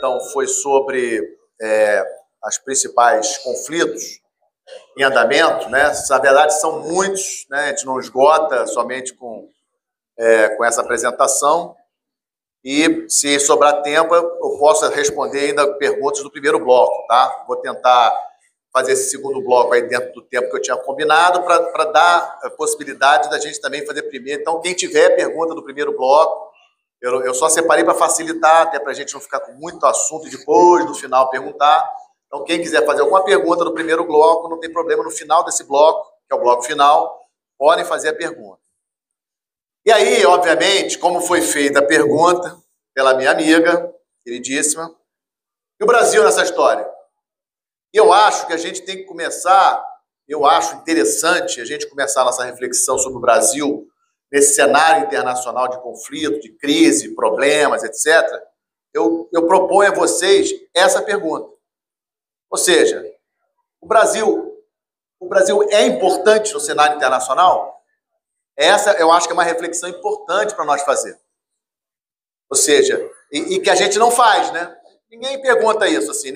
então, foi sobre os principais conflitos em andamento, né? Na verdade, são muitos, né? A gente não esgota somente com essa apresentação. E, se sobrar tempo, eu posso responder ainda perguntas do primeiro bloco, tá? Vou tentar fazer esse segundo bloco aí dentro do tempo que eu tinha combinado para dar a possibilidade da gente também fazer primeiro. Então, quem tiver pergunta do primeiro bloco, eu só separei para facilitar, até para a gente não ficar com muito assunto e depois, no final, perguntar. Então, quem quiser fazer alguma pergunta no primeiro bloco, não tem problema, no final desse bloco, que é o bloco final, podem fazer a pergunta. E aí, obviamente, como foi feita a pergunta pela minha amiga, queridíssima, e o Brasil nessa história? E eu acho que a gente tem que começar, eu acho interessante a gente começar a nossa reflexão sobre o Brasil nesse cenário internacional de conflito, de crise, problemas, etc. Eu proponho a vocês essa pergunta. Ou seja, o Brasil é importante no cenário internacional? Essa eu acho que é uma reflexão importante para nós fazer. Ou seja, e que a gente não faz, né? Ninguém pergunta isso, assim,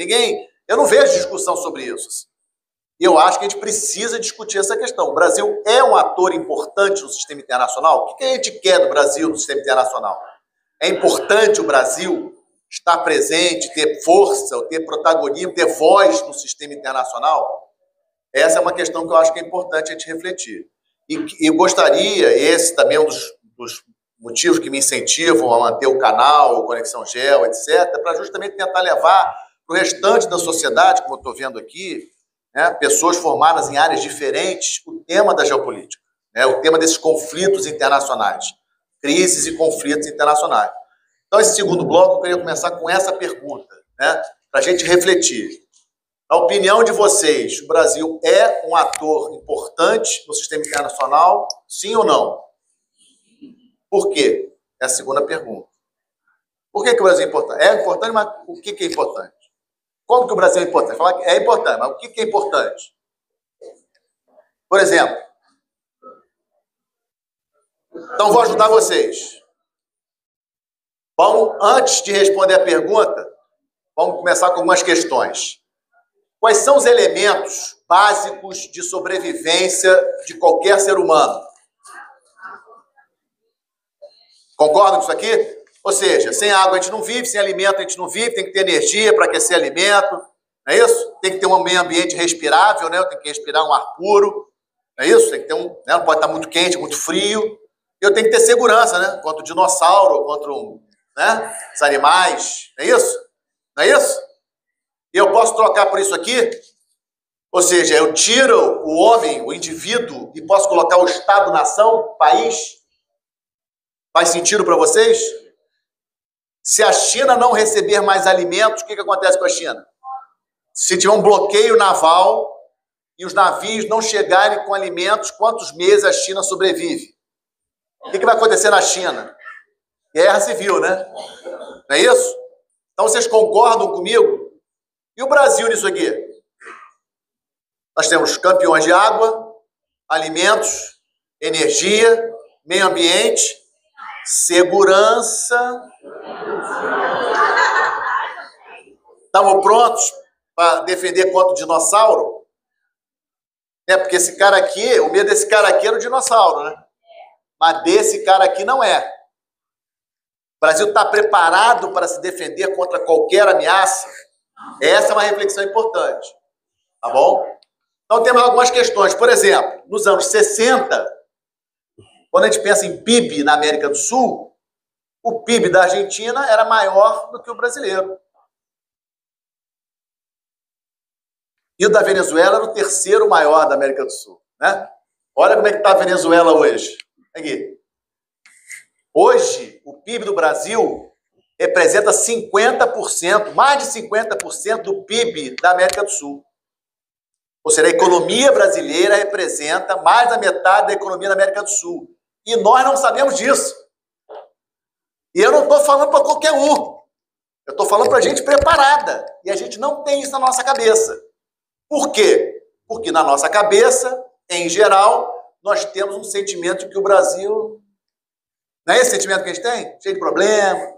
eu não vejo discussão sobre isso. Assim. E eu acho que a gente precisa discutir essa questão. O Brasil é um ator importante no sistema internacional? O que a gente quer do Brasil no sistema internacional? É importante o Brasil estar presente, ter força, ter protagonismo, ter voz no sistema internacional? Essa é uma questão que eu acho que é importante a gente refletir. E gostaria, esse também é um dos motivos que me incentivam a manter o canal, o Conexão Geo, etc., para justamente tentar levar para o restante da sociedade, como eu estou vendo aqui, né, pessoas formadas em áreas diferentes, o tema da geopolítica, né, o tema desses conflitos internacionais, crises e conflitos internacionais. Então, esse segundo bloco, eu queria começar com essa pergunta, né, para a gente refletir. Na opinião de vocês, o Brasil é um ator importante no sistema internacional, sim ou não? Por quê? É a segunda pergunta. Por que o Brasil é importante? É importante, mas o que é importante? Como que o Brasil é importante? Falar que é importante, mas o que é importante? Por exemplo, então vou ajudar vocês. Antes de responder a pergunta, vamos começar com algumas questões. Quais são os elementos básicos de sobrevivência de qualquer ser humano? Concordam com isso aqui? Ou seja, sem água a gente não vive, sem alimento a gente não vive, tem que ter energia para aquecer alimento, não é isso? Tem que ter um meio ambiente respirável, né? Tem que respirar um ar puro, não é isso? Tem que ter né? Não pode estar muito quente, muito frio. E eu tenho que ter segurança, né? Contra o dinossauro, contra né? Os animais, não é isso? Não é isso? E eu posso trocar por isso aqui? Ou seja, eu tiro o homem, o indivíduo, e posso colocar o Estado, nação, país? Faz sentido para vocês? Se a China não receber mais alimentos, o que acontece com a China? Se tiver um bloqueio naval e os navios não chegarem com alimentos, quantos meses a China sobrevive? O que vai acontecer na China? Guerra civil, né? Não é isso? Então, vocês concordam comigo? E o Brasil nisso aqui? Nós temos campeões de água, alimentos, energia, meio ambiente, segurança. Estamos prontos para defender contra o dinossauro? Porque esse cara aqui, o medo desse cara aqui era o dinossauro, né? Mas desse cara aqui não é. O Brasil está preparado para se defender contra qualquer ameaça? Essa é uma reflexão importante. Tá bom? Então temos algumas questões. Por exemplo, nos anos 60, quando a gente pensa em PIB na América do Sul, o PIB da Argentina era maior do que o brasileiro. E o da Venezuela era o terceiro maior da América do Sul, né? Olha como é que está a Venezuela hoje. Aqui. Hoje, o PIB do Brasil representa 50%, mais de 50% do PIB da América do Sul. Ou seja, a economia brasileira representa mais da metade da economia da América do Sul. E nós não sabemos disso. E eu não estou falando para qualquer um. Eu estou falando para gente preparada. E a gente não tem isso na nossa cabeça. Por quê? Porque na nossa cabeça, em geral, nós temos um sentimento de que o Brasil... Não é esse sentimento que a gente tem? Cheio de problema.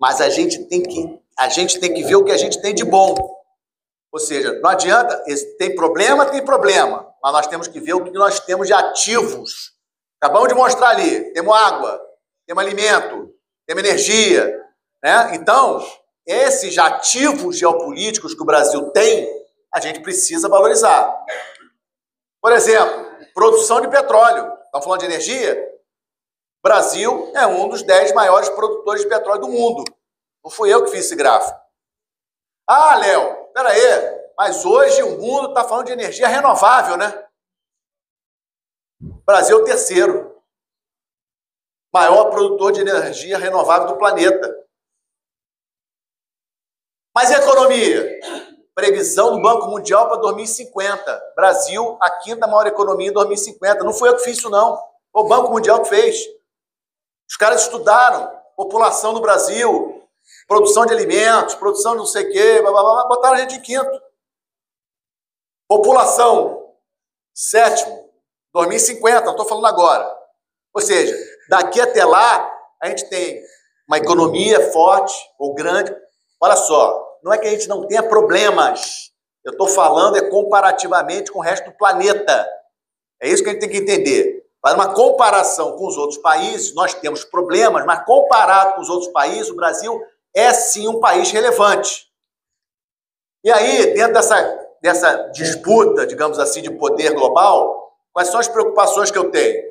mas a gente tem que ver o que a gente tem de bom. Ou seja, não adianta, tem problema, mas nós temos que ver o que nós temos de ativos. Acabamos de mostrar ali, temos água, temos alimento, temos energia, né? Então, esses ativos geopolíticos que o Brasil tem, a gente precisa valorizar. Por exemplo, produção de petróleo. Estamos falando de energia? O Brasil é um dos 10 maiores produtores de petróleo do mundo. Não fui eu que fiz esse gráfico. Ah, Léo, peraí, mas hoje o mundo está falando de energia renovável, né? O Brasil é o terceiro maior produtor de energia renovável do planeta. Mas e a economia? Previsão do Banco Mundial para 2050. Brasil, a quinta maior economia em 2050. Não fui eu que fiz isso, não. Foi o Banco Mundial que fez. Os caras estudaram população do Brasil, produção de alimentos, produção de não sei o quê, botaram a gente em quinto. População, sétimo, 2050, não estou falando agora. Ou seja, daqui até lá, a gente tem uma economia forte ou grande. Olha só, não é que a gente não tenha problemas. Eu estou falando comparativamente com o resto do planeta. É isso que a gente tem que entender. Para uma comparação com os outros países, nós temos problemas, mas comparado com os outros países, o Brasil é sim um país relevante. E aí, dentro dessa disputa, digamos assim, de poder global, quais são as preocupações que eu tenho?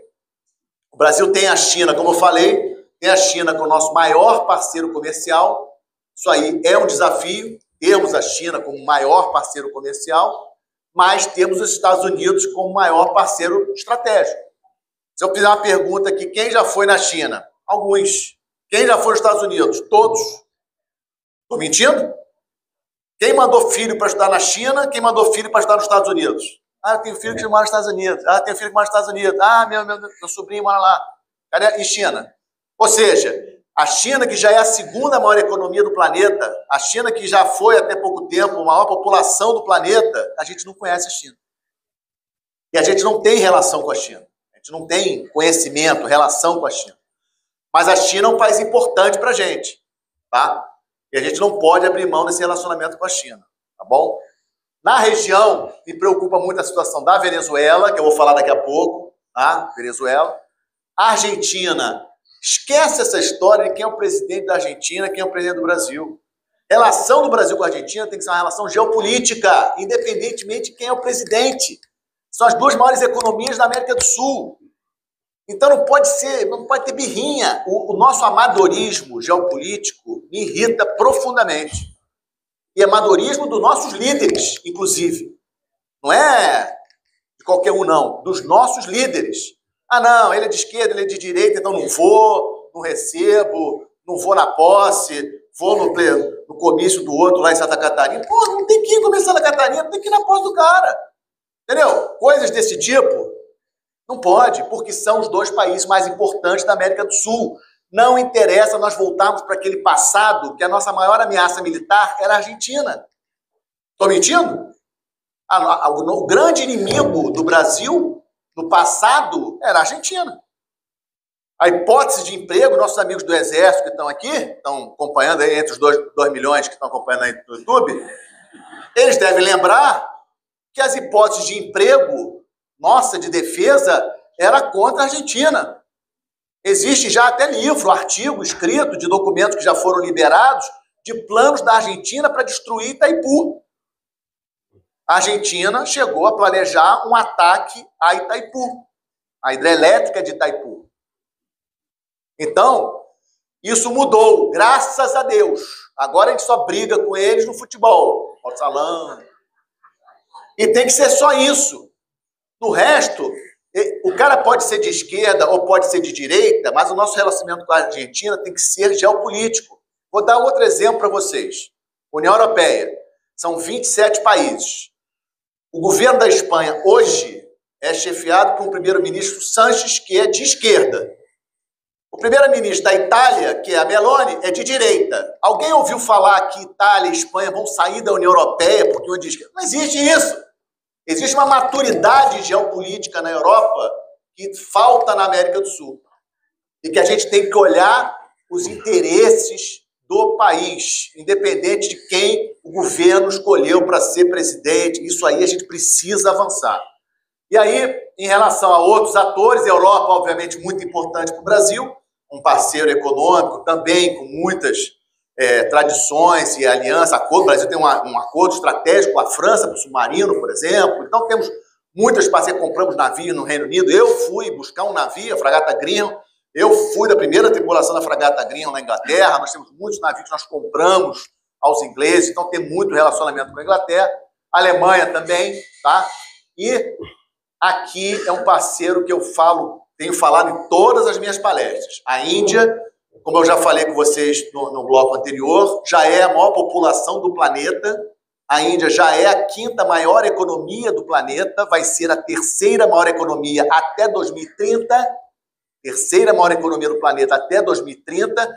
O Brasil tem a China, como eu falei, tem a China como nosso maior parceiro comercial. Isso aí é um desafio. Temos a China como maior parceiro comercial, mas temos os Estados Unidos como maior parceiro estratégico. Se eu fizer uma pergunta aqui, quem já foi na China? Alguns. Quem já foi nos Estados Unidos? Todos. Estou mentindo? Quem mandou filho para estudar na China? Quem mandou filho para estudar nos Estados Unidos? Ah, eu tenho filho que mora nos Estados Unidos. Ah, eu tenho filho que mora nos Estados Unidos. Ah, meu sobrinho mora lá. Cadê? E China? Ou seja, a China, que já é a segunda maior economia do planeta, a China que já foi até pouco tempo a maior população do planeta, a gente não conhece a China. E a gente não tem relação com a China. A gente não tem conhecimento, relação com a China. Mas a China é um país importante para a gente, tá? E a gente não pode abrir mão desse relacionamento com a China, tá bom? Na região, me preocupa muito a situação da Venezuela, que eu vou falar daqui a pouco, tá? Venezuela. A Argentina, esquece essa história de quem é o presidente da Argentina, quem é o presidente do Brasil. Relação do Brasil com a Argentina tem que ser uma relação geopolítica, independentemente de quem é o presidente. São as duas maiores economias da América do Sul. Então não pode ter birrinha. O nosso amadorismo geopolítico me irrita profundamente. E amadorismo dos nossos líderes, inclusive. Não é de qualquer um, não. Dos nossos líderes. Ah, não, ele é de esquerda, ele é de direita, então não vou, não recebo, não vou na posse, vou no comício do outro lá em Santa Catarina. Pô, não tem que ir comer Santa Catarina, tem que ir na posse do cara. Entendeu? Coisas desse tipo, não pode, porque são os dois países mais importantes da América do Sul. Não interessa nós voltarmos para aquele passado que a nossa maior ameaça militar era a Argentina. Estou mentindo? O grande inimigo do Brasil no passado era a Argentina. A hipótese de emprego, nossos amigos do Exército que estão aqui, estão acompanhando aí, entre os 2 milhões que estão acompanhando aí no YouTube, eles devem lembrar que as hipóteses de emprego, nossa, de defesa, era contra a Argentina. Existe já até livro, artigo escrito de documentos que já foram liberados de planos da Argentina para destruir Itaipu. A Argentina chegou a planejar um ataque a Itaipu, a hidrelétrica de Itaipu. Então, isso mudou, graças a Deus. Agora a gente só briga com eles no futebol, no salão. E tem que ser só isso. No resto, o cara pode ser de esquerda ou pode ser de direita, mas o nosso relacionamento com a Argentina tem que ser geopolítico. Vou dar outro exemplo para vocês. União Europeia. São 27 países. O governo da Espanha hoje é chefiado por um primeiro-ministro Sánchez, que é de esquerda. O primeiro-ministro da Itália, que é a Meloni, é de direita. Alguém ouviu falar que Itália e Espanha vão sair da União Europeia porque um é de esquerda? Não existe isso. Existe uma maturidade geopolítica na Europa que falta na América do Sul. E que a gente tem que olhar os interesses do país, independente de quem o governo escolheu para ser presidente. Isso aí a gente precisa avançar. E aí, em relação a outros atores, a Europa, obviamente, muito importante para o Brasil, um parceiro econômico também com muitas tradições e alianças. O Brasil tem um acordo estratégico com a França, para o submarino, por exemplo. Então, temos muitas parcerias. Compramos navio no Reino Unido. Eu fui buscar um navio, a fragata Greenham. Eu fui da primeira tripulação da fragata Greenham na Inglaterra. Nós temos muitos navios que nós compramos aos ingleses. Então, tem muito relacionamento com a Inglaterra. A Alemanha também, tá? E aqui é um parceiro que eu tenho falado em todas as minhas palestras. A Índia, como eu já falei com vocês no bloco anterior, já é a maior população do planeta. A Índia já é a 5ª maior economia do planeta, vai ser a 3ª maior economia até 2030. 3ª maior economia do planeta até 2030.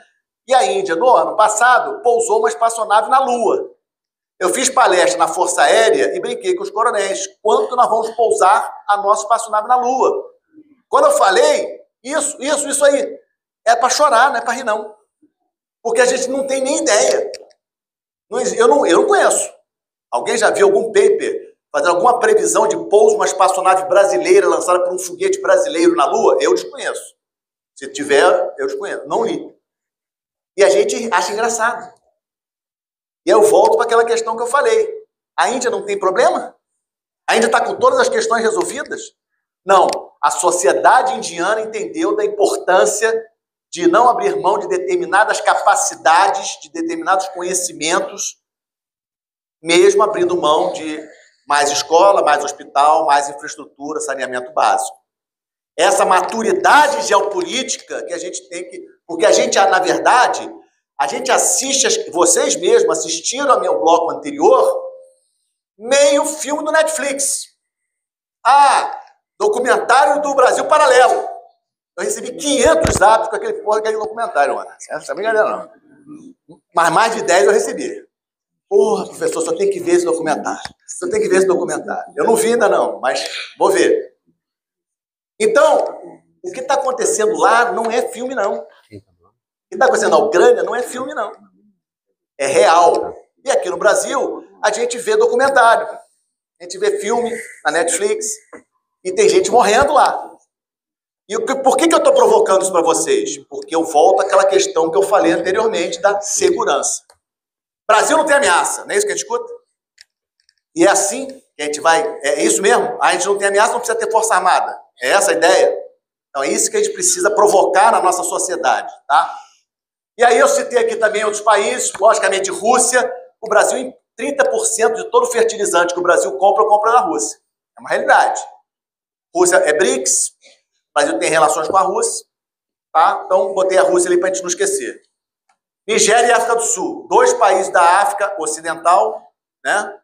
E a Índia, no ano passado, pousou uma espaçonave na Lua. Eu fiz palestra na Força Aérea e brinquei com os coronéis. Quanto nós vamos pousar a nossa espaçonave na Lua? Quando eu falei, isso aí, é para chorar, não é para rir, não. Porque a gente não tem nem ideia. Eu não conheço. Alguém já viu algum paper fazendo alguma previsão de pouso de uma espaçonave brasileira lançada por um foguete brasileiro na Lua? Eu desconheço. Se tiver, eu desconheço. Não li. E a gente acha engraçado. E eu volto para aquela questão que eu falei. A Índia não tem problema? A Índia está com todas as questões resolvidas? Não. A sociedade indiana entendeu da importância de não abrir mão de determinadas capacidades, de determinados conhecimentos, mesmo abrindo mão de mais escola, mais hospital, mais infraestrutura, saneamento básico. Essa maturidade geopolítica que a gente tem que... Porque a gente, na verdade, a gente assiste, vocês mesmos assistiram ao meu bloco anterior, meio filme do Netflix. Documentário do Brasil Paralelo. Eu recebi 500 zaps com aquele documentário, mano. Essa é brincadeira, não. Mas mais de 10 eu recebi. Porra, professor, só tem que ver esse documentário. Só tem que ver esse documentário. Eu não vi ainda não, mas vou ver. Então, o que está acontecendo lá não é filme, não. O que está acontecendo na Ucrânia não é filme, não. É real. E aqui no Brasil, a gente vê documentário. A gente vê filme na Netflix. E tem gente morrendo lá. E por que eu estou provocando isso para vocês? Porque eu volto àquela questão que eu falei anteriormente da segurança. Brasil não tem ameaça, não é isso que a gente escuta? E é assim que a gente vai... É isso mesmo? A gente não tem ameaça, não precisa ter força armada. É essa a ideia? Então é isso que a gente precisa provocar na nossa sociedade, tá? E aí eu citei aqui também outros países, logicamente Rússia. O Brasil, 30% de todo fertilizante que o Brasil compra na Rússia. É uma realidade. Rússia é BRICS, o Brasil tem relações com a Rússia, tá? Então botei a Rússia ali para a gente não esquecer. Nigéria e África do Sul, 2 países da África Ocidental, né?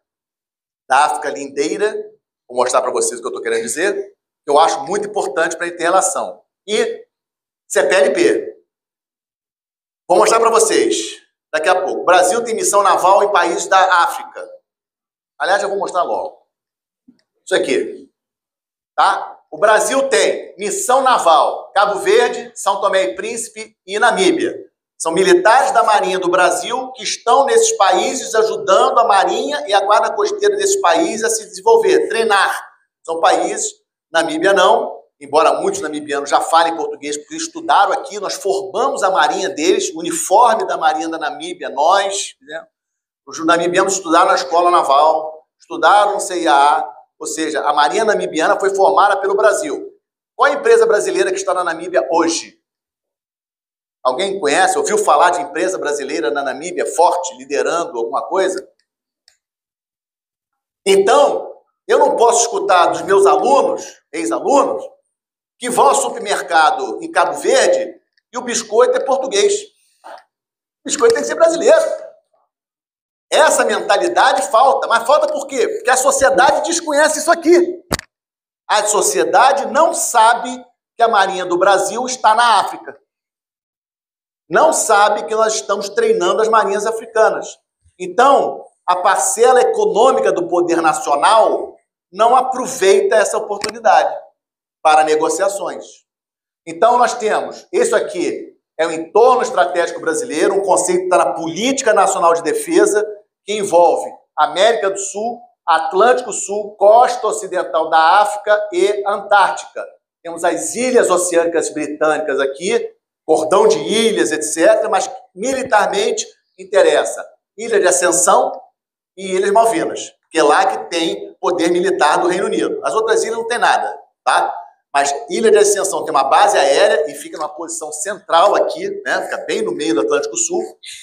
Da África lindeira. Vou mostrar para vocês o que eu estou querendo dizer, que eu acho muito importante para a gente ter relação. E CPLP. Vou mostrar para vocês daqui a pouco. O Brasil tem missão naval em países da África. Aliás, eu vou mostrar logo. Isso aqui. Tá? O Brasil tem missão naval Cabo Verde, São Tomé e Príncipe e Namíbia. São militares da Marinha do Brasil que estão nesses países ajudando a Marinha e a Guarda Costeira desses países a se desenvolver, treinar. São países, Namíbia não, embora muitos namibianos já falem português porque estudaram aqui, nós formamos a Marinha deles, o uniforme da Marinha da Namíbia, nós, né? Os namibianos estudaram na Escola Naval, estudaram no CIA, ou seja, a Marinha Namibiana foi formada pelo Brasil. Qual a empresa brasileira que está na Namíbia hoje? Alguém conhece, ouviu falar de empresa brasileira na Namíbia forte, liderando alguma coisa? Então, eu não posso escutar dos meus alunos, ex-alunos, que vão ao supermercado em Cabo Verde e o biscoito é português. O biscoito tem que ser brasileiro. Essa mentalidade falta. Mas falta por quê? Porque a sociedade desconhece isso aqui. A sociedade não sabe que a Marinha do Brasil está na África. Não sabe que nós estamos treinando as marinhas africanas. Então, a parcela econômica do poder nacional não aproveita essa oportunidade para negociações. Então, nós temos, isso aqui é o entorno estratégico brasileiro, um conceito que está na Política Nacional de Defesa, que envolve América do Sul, Atlântico Sul, costa ocidental da África e Antártica. Temos as ilhas oceânicas britânicas aqui, cordão de ilhas, etc., mas militarmente interessa Ilha de Ascensão e Ilhas Malvinas, que é lá que tem poder militar do Reino Unido. As outras ilhas não tem nada, tá? Mas Ilha de Ascensão tem uma base aérea e fica numa posição central aqui, né? Fica bem no meio do Atlântico Sul,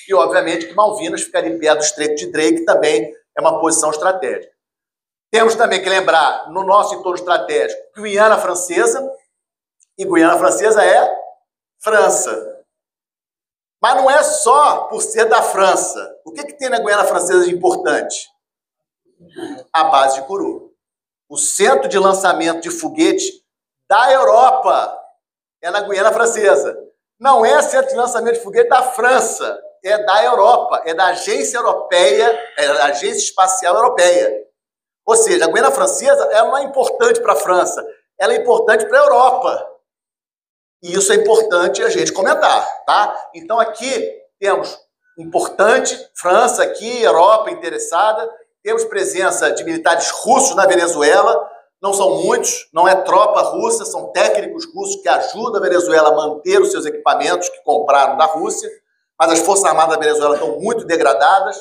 e obviamente que Malvinas fica ali perto do Estreito de Drake, que também é uma posição estratégica. Temos também que lembrar, no nosso entorno estratégico, Guiana Francesa, e Guiana Francesa é França. Mas não é só por ser da França. O que tem na Guiana Francesa de importante? A base de Kourou. O centro de lançamento de foguete da Europa é na Guiana Francesa. Não é centro de lançamento de foguete da França, é da Europa, é da Agência Europeia, é da Agência Espacial Europeia. Ou seja, a Guiana Francesa ela não é importante para a França, ela é importante para a Europa. E isso é importante a gente comentar, tá? Então aqui temos importante, França aqui, Europa interessada, temos presença de militares russos na Venezuela, não são muitos, não é tropa russa, são técnicos russos que ajudam a Venezuela a manter os seus equipamentos que compraram da Rússia, mas as Forças Armadas da Venezuela estão muito degradadas.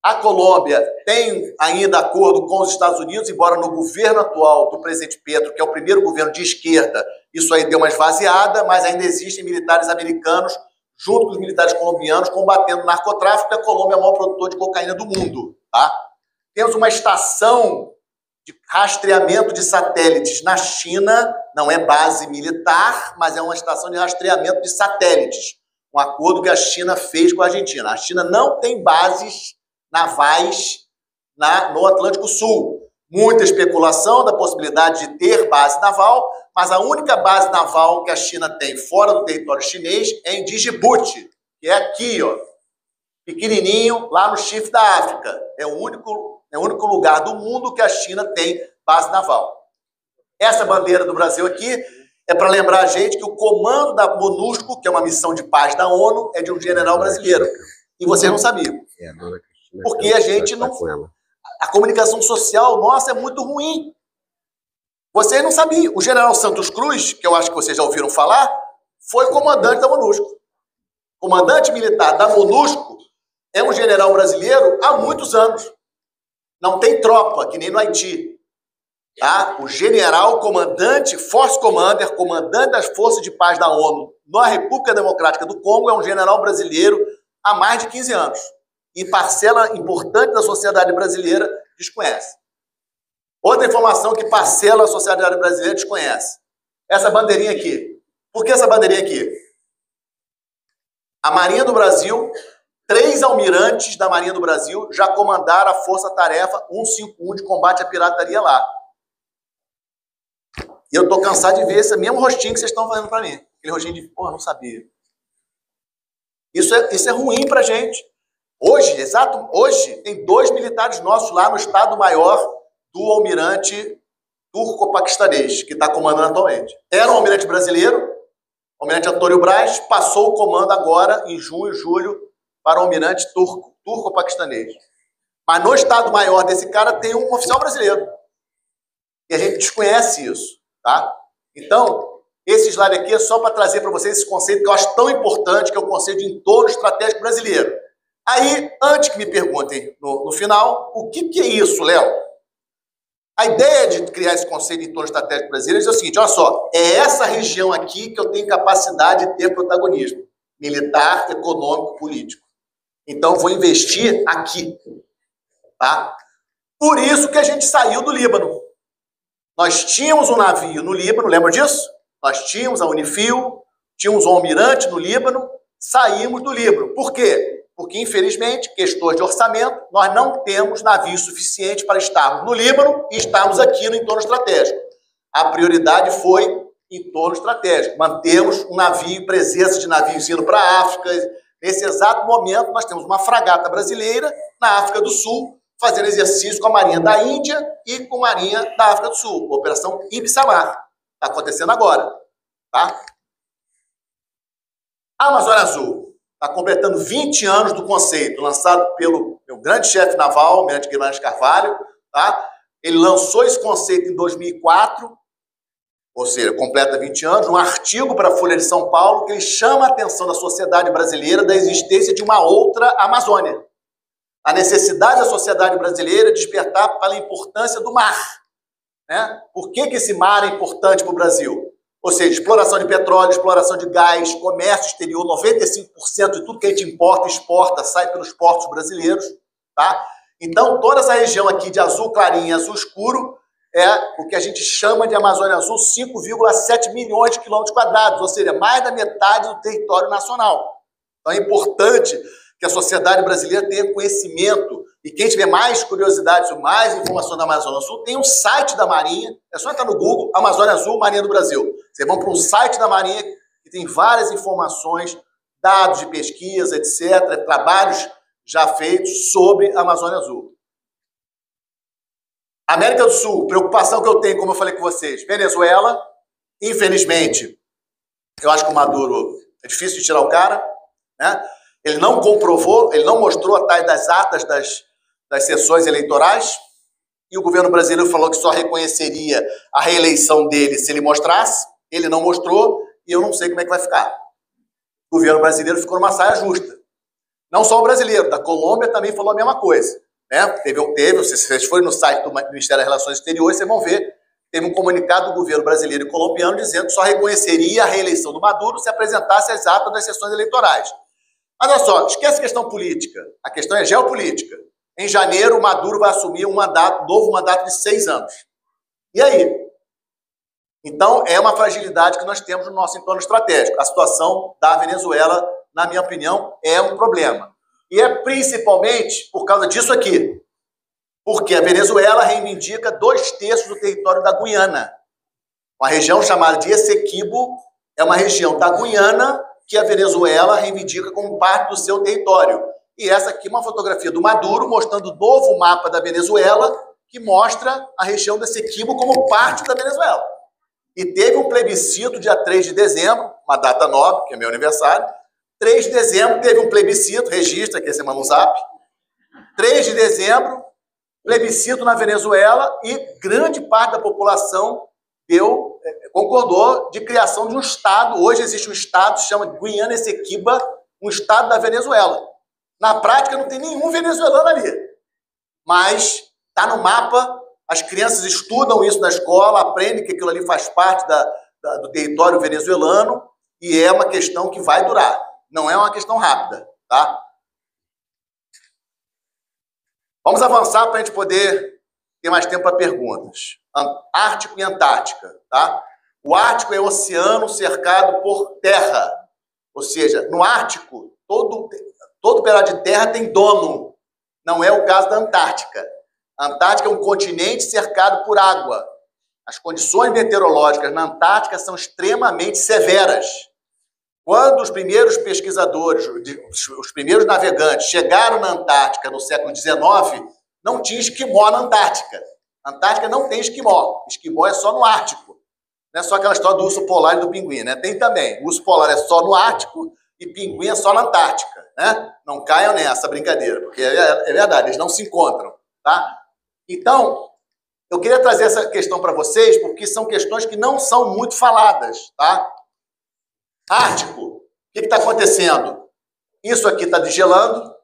A Colômbia tem ainda acordo com os Estados Unidos, embora no governo atual do presidente Petro, que é o primeiro governo de esquerda, isso aí deu uma esvaziada, mas ainda existem militares americanos junto com os militares colombianos combatendo o narcotráfico, e a Colômbia é o maior produtor de cocaína do mundo, tá? Temos uma estação de rastreamento de satélites na China, não é base militar, mas é uma estação de rastreamento de satélites, um acordo que a China fez com a Argentina. A China não tem bases navais no Atlântico Sul. Muita especulação da possibilidade de ter base naval, mas a única base naval que a China tem fora do território chinês é em Djibouti, que é aqui, ó, pequenininho, lá no chifre da África. É o único lugar do mundo que a China tem base naval. Essa bandeira do Brasil aqui é para lembrar a gente que o comando da MONUSCO, que é uma missão de paz da ONU, é de um general brasileiro. E vocês não sabiam. Porque a gente não... A comunicação social nossa é muito ruim. Vocês não sabiam. O general Santos Cruz, que eu acho que vocês já ouviram falar, foi comandante da MONUSCO. Comandante militar da MONUSCO é um general brasileiro há muitos anos. Não tem tropa, que nem no Haiti. Tá? O general comandante, Force Commander, comandante das Forças de Paz da ONU na República Democrática do Congo, é um general brasileiro há mais de 15 anos. E parcela importante da sociedade brasileira desconhece. Outra informação que parcela da sociedade brasileira desconhece. Essa bandeirinha aqui. Por que essa bandeirinha aqui? A Marinha do Brasil, 3 almirantes da Marinha do Brasil já comandaram a Força-Tarefa 151 de combate à pirataria lá. E eu tô cansado de ver esse mesmo rostinho que vocês estão fazendo para mim. Aquele rostinho de, pô, não sabia. Isso é ruim pra gente. Hoje, tem 2 militares nossos lá no Estado-Maior do almirante turco-paquistanês, que está comandando atualmente. Era um almirante brasileiro, o almirante Antônio Braz, passou o comando agora, em junho, julho, para o almirante turco-paquistanês. Mas no Estado-Maior desse cara tem um oficial brasileiro. E a gente desconhece isso, tá? Então, esse slide aqui é só para trazer para vocês esse conceito que eu acho tão importante, que é o conceito de entorno estratégico brasileiro. Aí, antes que me perguntem no final, o que é isso, Léo? A ideia de criar esse conceito de entorno estratégico brasileiro é o seguinte, olha só, é essa região aqui que eu tenho capacidade de ter protagonismo, militar, econômico, político. Então, vou investir aqui, tá? Por isso que a gente saiu do Líbano. Nós tínhamos um navio no Líbano, lembra disso? Nós tínhamos a Unifil, tínhamos um almirante no Líbano, saímos do Líbano. Por quê? Porque, infelizmente, questões de orçamento, nós não temos navio suficiente para estarmos no Líbano e estarmos aqui no entorno estratégico. A prioridade foi entorno estratégico. Mantemos um navio, presença de navios indo para a África. Nesse exato momento, nós temos uma fragata brasileira na África do Sul, fazendo exercício com a Marinha da Índia e com a Marinha da África do Sul. Operação Ibn Samar. Está acontecendo agora. Tá? A Amazônia Azul está completando 20 anos do conceito, lançado pelo meu grande chefe naval, Almirante Guimarães Carvalho, tá? Ele lançou esse conceito em 2004, ou seja, completa 20 anos, um artigo para a Folha de São Paulo que ele chama a atenção da sociedade brasileira da existência de uma outra Amazônia. A necessidade da sociedade brasileira despertar para a importância do mar. Né? Por que esse mar é importante para o Brasil? Ou seja, exploração de petróleo, exploração de gás, comércio exterior, 95% de tudo que a gente importa, exporta, sai pelos portos brasileiros. Tá? Então, toda essa região aqui de azul clarinho e azul escuro é o que a gente chama de Amazônia Azul, 5,7 milhões de quilômetros quadrados, ou seja, mais da metade do território nacional. Então, é importante que a sociedade brasileira tenha conhecimento. E quem tiver mais curiosidade sobre mais informação da Amazônia Azul, tem um site da Marinha, é só entrar no Google, Amazônia Azul, Marinha do Brasil. Vocês vão para um site da Marinha que tem várias informações, dados de pesquisa, etc., trabalhos já feitos sobre a Amazônia Azul. América do Sul, preocupação que eu tenho, como eu falei com vocês, Venezuela, infelizmente, eu acho que o Maduro é difícil de tirar o cara, né? Ele não comprovou, ele não mostrou atrás das atas das sessões eleitorais, e o governo brasileiro falou que só reconheceria a reeleição dele se ele mostrasse, ele não mostrou, e eu não sei como é que vai ficar. O governo brasileiro ficou numa saia justa. Não só o brasileiro, da Colômbia também falou a mesma coisa. Né? Se vocês forem no site do Ministério das Relações Exteriores, vocês vão ver, teve um comunicado do governo brasileiro e colombiano dizendo que só reconheceria a reeleição do Maduro se apresentasse as atas das sessões eleitorais. Mas olha só, esquece a questão política, a questão é geopolítica. Em janeiro, o Maduro vai assumir um novo mandato de 6 anos. E aí? Então, é uma fragilidade que nós temos no nosso entorno estratégico. A situação da Venezuela, na minha opinião, é um problema. E é principalmente por causa disso aqui. Porque a Venezuela reivindica 2/3 do território da Guiana. Uma região chamada de Essequibo é uma região da Guiana que a Venezuela reivindica como parte do seu território. E essa aqui é uma fotografia do Maduro mostrando o novo mapa da Venezuela que mostra a região do Essequibo como parte da Venezuela. E teve um plebiscito dia 3 de dezembro, uma data nobre, que é meu aniversário. 3 de dezembro teve um plebiscito, registra aqui, você manda um zap. 3 de dezembro, plebiscito na Venezuela e grande parte da população concordou de criação de um Estado. Hoje existe um Estado que se chama Guiana Essequiba, um Estado da Venezuela. Na prática não tem nenhum venezuelano ali, mas está no mapa, as crianças estudam isso na escola, aprendem que aquilo ali faz parte do território venezuelano e é uma questão que vai durar, não é uma questão rápida, tá? Vamos avançar para a gente poder ter mais tempo para perguntas. Ártico e Antártica, tá? O Ártico é oceano cercado por terra, ou seja, no Ártico, todo pedaço de terra tem dono. Não é o caso da Antártica. A Antártica é um continente cercado por água. As condições meteorológicas na Antártica são extremamente severas. Quando os primeiros pesquisadores, os primeiros navegantes chegaram na Antártica no século XIX, não tinha esquimó na Antártica. A Antártica não tem esquimó. Esquimó é só no Ártico. Não é só aquela história do urso polar e do pinguim, né? Tem também. O urso polar é só no Ártico e pinguim é só na Antártica, né? Não caiam nessa brincadeira, porque é verdade, eles não se encontram, tá? Então, eu queria trazer essa questão para vocês, porque são questões que não são muito faladas, tá? Ártico, o que está acontecendo? Isso aqui está desgelando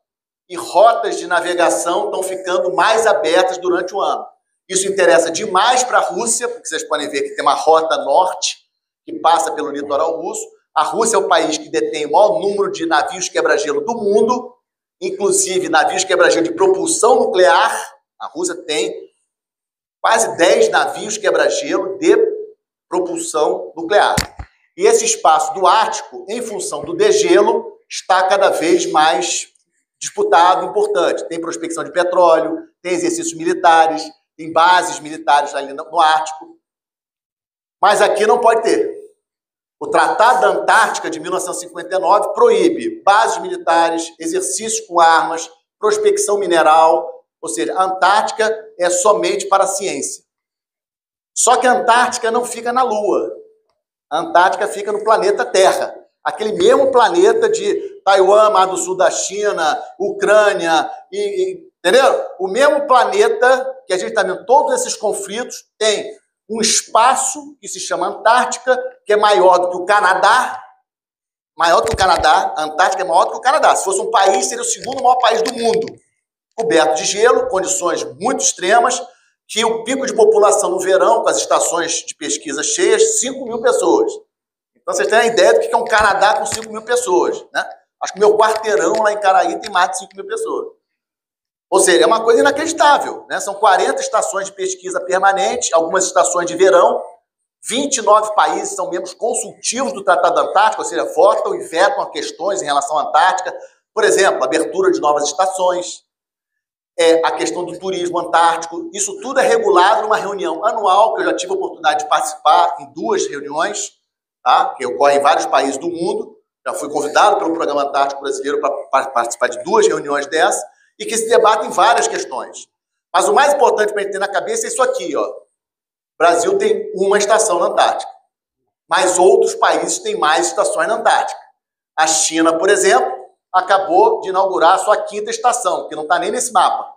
e rotas de navegação estão ficando mais abertas durante o ano. Isso interessa demais para a Rússia, porque vocês podem ver que tem uma rota norte que passa pelo litoral russo. A Rússia é o país que detém o maior número de navios quebra-gelo do mundo, inclusive navios quebra-gelo de propulsão nuclear. A Rússia tem quase 10 navios quebra-gelo de propulsão nuclear. E esse espaço do Ártico, em função do degelo, está cada vez mais disputado, importante. Tem prospecção de petróleo, tem exercícios militares, tem bases militares ali no Ártico. Mas aqui não pode ter. O Tratado da Antártica de 1959 proíbe bases militares, exercícios com armas, prospecção mineral, ou seja, a Antártica é somente para a ciência. Só que a Antártica não fica na Lua. A Antártica fica no planeta Terra. Aquele mesmo planeta de Taiwan, Mar do Sul da China, Ucrânia, entendeu? O mesmo planeta que a gente está vendo todos esses conflitos tem um espaço que se chama Antártica, que é maior do que o Canadá, maior do que o Canadá, a Antártica é maior do que o Canadá. Se fosse um país, seria o segundo maior país do mundo. Coberto de gelo, condições muito extremas, que o pico de população no verão, com as estações de pesquisa cheias, 5.000 pessoas. Então, vocês têm a ideia do que é um Canadá com 5.000 pessoas, né? Acho que o meu quarteirão lá em Caraí tem mais de 5.000 pessoas. Ou seja, é uma coisa inacreditável, né? São 40 estações de pesquisa permanente, algumas estações de verão, 29 países são membros consultivos do Tratado Antártico, ou seja, votam e vetam questões em relação à Antártica. Por exemplo, abertura de novas estações, a questão do turismo antártico. Isso tudo é regulado numa reunião anual, que eu já tive a oportunidade de participar em 2 reuniões, tá? Que ocorrem em vários países do mundo. Já fui convidado pelo Programa Antártico Brasileiro para participar de 2 reuniões dessas, e que se debatem várias questões. Mas o mais importante para a gente ter na cabeça é isso aqui, ó. O Brasil tem uma estação na Antártica, mas outros países têm mais estações na Antártica. A China, por exemplo, acabou de inaugurar a sua 5ª estação, que não está nem nesse mapa.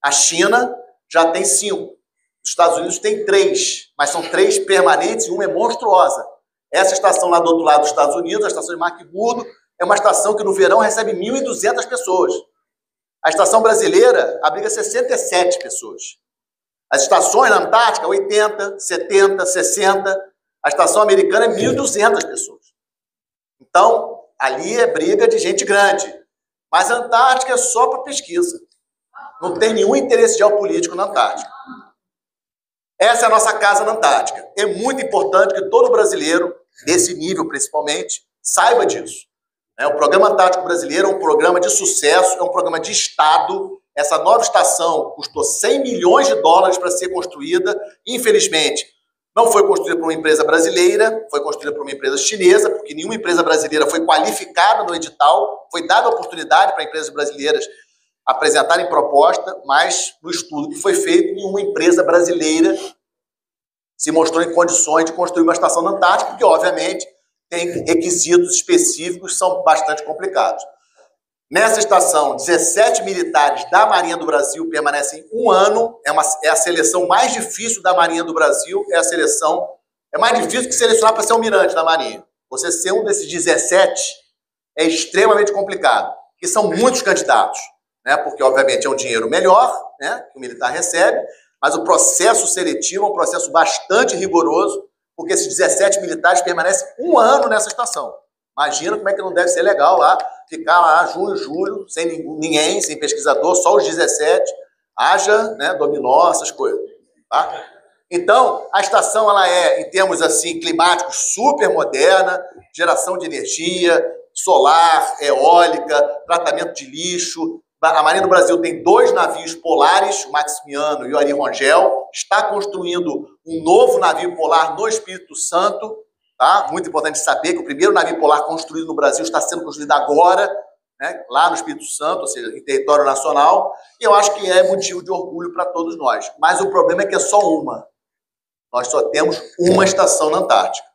A China já tem 5. Os Estados Unidos tem 3, mas são 3 permanentes e uma é monstruosa. Essa estação lá do outro lado dos Estados Unidos, a estação de McMurdo, é uma estação que no verão recebe 1.200 pessoas. A estação brasileira abriga 67 pessoas. As estações na Antártica, 80, 70, 60. A estação americana é 1.200 pessoas. Então, ali é briga de gente grande. Mas a Antártica é só para pesquisa. Não tem nenhum interesse geopolítico na Antártica. Essa é a nossa casa na Antártica. É muito importante que todo brasileiro, desse nível principalmente, saiba disso. O Programa Antártico Brasileiro é um programa de sucesso, é um programa de Estado. Essa nova estação custou 100 milhões de dólares para ser construída. Infelizmente, não foi construída por uma empresa brasileira, foi construída por uma empresa chinesa, porque nenhuma empresa brasileira foi qualificada no edital, foi dada a oportunidade para empresas brasileiras apresentarem proposta, mas no estudo que foi feito, nenhuma empresa brasileira se mostrou em condições de construir uma estação na Antártica, porque, obviamente, tem requisitos específicos que são bastante complicados. Nessa estação, 17 militares da Marinha do Brasil permanecem 1 ano. É a seleção mais difícil da Marinha do Brasil. É mais difícil que selecionar para ser almirante da Marinha. Você ser um desses 17 é extremamente complicado, porque são muitos candidatos, né? Porque, obviamente, é um dinheiro melhor, né, que o militar recebe, mas o processo seletivo é um processo bastante rigoroso, porque esses 17 militares permanecem 1 ano nessa estação. Imagina como é que não deve ser legal lá, ficar lá junho, julho, sem ninguém, sem pesquisador, só os 17, haja, né, dominó, essas coisas. Tá? Então, a estação ela é, em termos assim, climáticos, super moderna, geração de energia, solar, eólica, tratamento de lixo. A Marinha do Brasil tem 2 navios polares, o Maximiano e o Ari Rongel, está construindo um novo navio polar no Espírito Santo, tá? Muito importante saber que o primeiro navio polar construído no Brasil está sendo construído agora, né, lá no Espírito Santo, ou seja, em território nacional, e eu acho que é motivo de orgulho para todos nós. Mas o problema é que é só uma. Nós só temos uma estação na Antártica.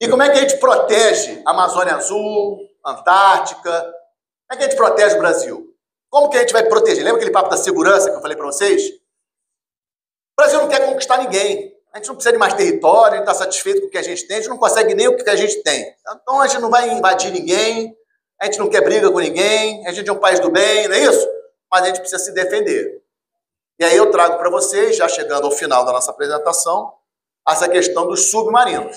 E como é que a gente protege a Amazônia Azul, Antártica? Como é que a gente protege o Brasil? Como que a gente vai proteger? Lembra aquele papo da segurança que eu falei para vocês? O Brasil não quer conquistar ninguém. A gente não precisa de mais território, a gente está satisfeito com o que a gente tem, a gente não consegue nem o que a gente tem. Então a gente não vai invadir ninguém, a gente não quer briga com ninguém, a gente é um país do bem, não é isso? Mas a gente precisa se defender. E aí eu trago para vocês, já chegando ao final da nossa apresentação, essa questão dos submarinos.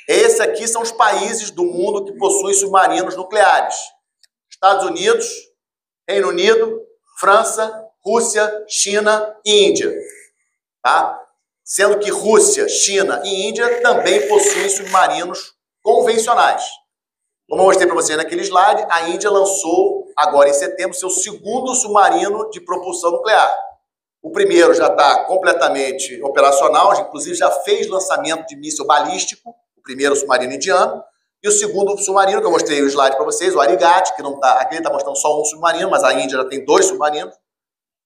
Esses aqui são os países do mundo que possuem submarinos nucleares. Estados Unidos, Reino Unido, França, Rússia, China e Índia. Tá? Sendo que Rússia, China e Índia também possuem submarinos convencionais. Como eu mostrei para vocês naquele slide, a Índia lançou, agora em setembro, seu 2º submarino de propulsão nuclear. O primeiro já está completamente operacional, inclusive já fez lançamento de míssil balístico, o primeiro submarino indiano. E o 2º submarino, que eu mostrei o slide para vocês, o Arigat, que não tá, aqui ele está mostrando só um submarino, mas a Índia já tem 2 submarinos,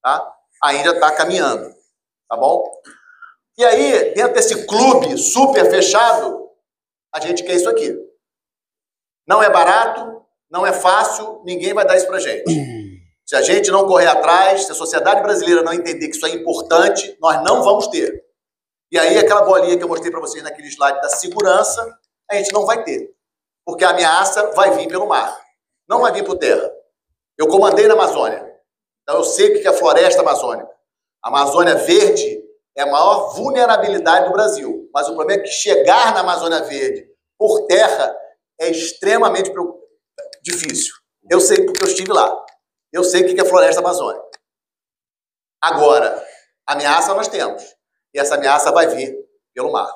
tá? A Índia está caminhando, tá bom? E aí, dentro desse clube super fechado, a gente quer isso aqui. Não é barato, não é fácil, ninguém vai dar isso para a gente. Se a gente não correr atrás, se a sociedade brasileira não entender que isso é importante, nós não vamos ter. E aí, aquela bolinha que eu mostrei para vocês naquele slide da segurança, a gente não vai ter. Porque a ameaça vai vir pelo mar, não vai vir por terra. Eu comandei na Amazônia, então eu sei o que é a floresta amazônica. A Amazônia Verde é a maior vulnerabilidade do Brasil. Mas o problema é que chegar na Amazônia Verde por terra é extremamente difícil. Eu sei porque eu estive lá. Eu sei o que é floresta amazônica. Agora, ameaça nós temos. E essa ameaça vai vir pelo mar.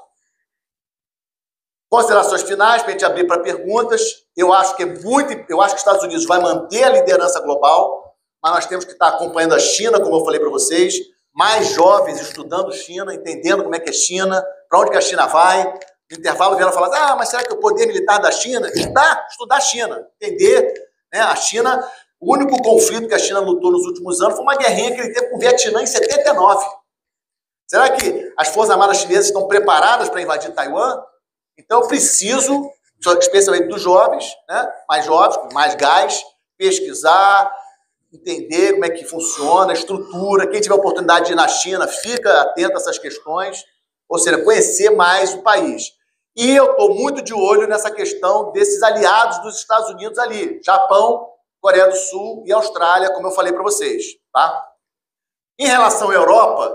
Considerações finais, para a gente abrir para perguntas. Eu acho que os Estados Unidos vai manter a liderança global, mas nós temos que estar acompanhando a China, como eu falei para vocês, mais jovens estudando China, entendendo como é que é China, para onde que a China vai. No intervalo vieram falar, mas será que o poder militar da China? Estudar a China, entender, né? A China, o único conflito que a China lutou nos últimos anos foi uma guerrinha que ele teve com o Vietnã em 79. Será que as Forças Armadas chinesas estão preparadas para invadir Taiwan? Então eu preciso, especialmente dos jovens, né? Mais jovens, com mais gás, pesquisar, entender como é que funciona, a estrutura. Quem tiver oportunidade de ir na China, fica atento a essas questões, ou seja, conhecer mais o país. E eu estou muito de olho nessa questão desses aliados dos Estados Unidos ali, Japão, Coreia do Sul e Austrália, como eu falei para vocês. Tá? Em relação à Europa,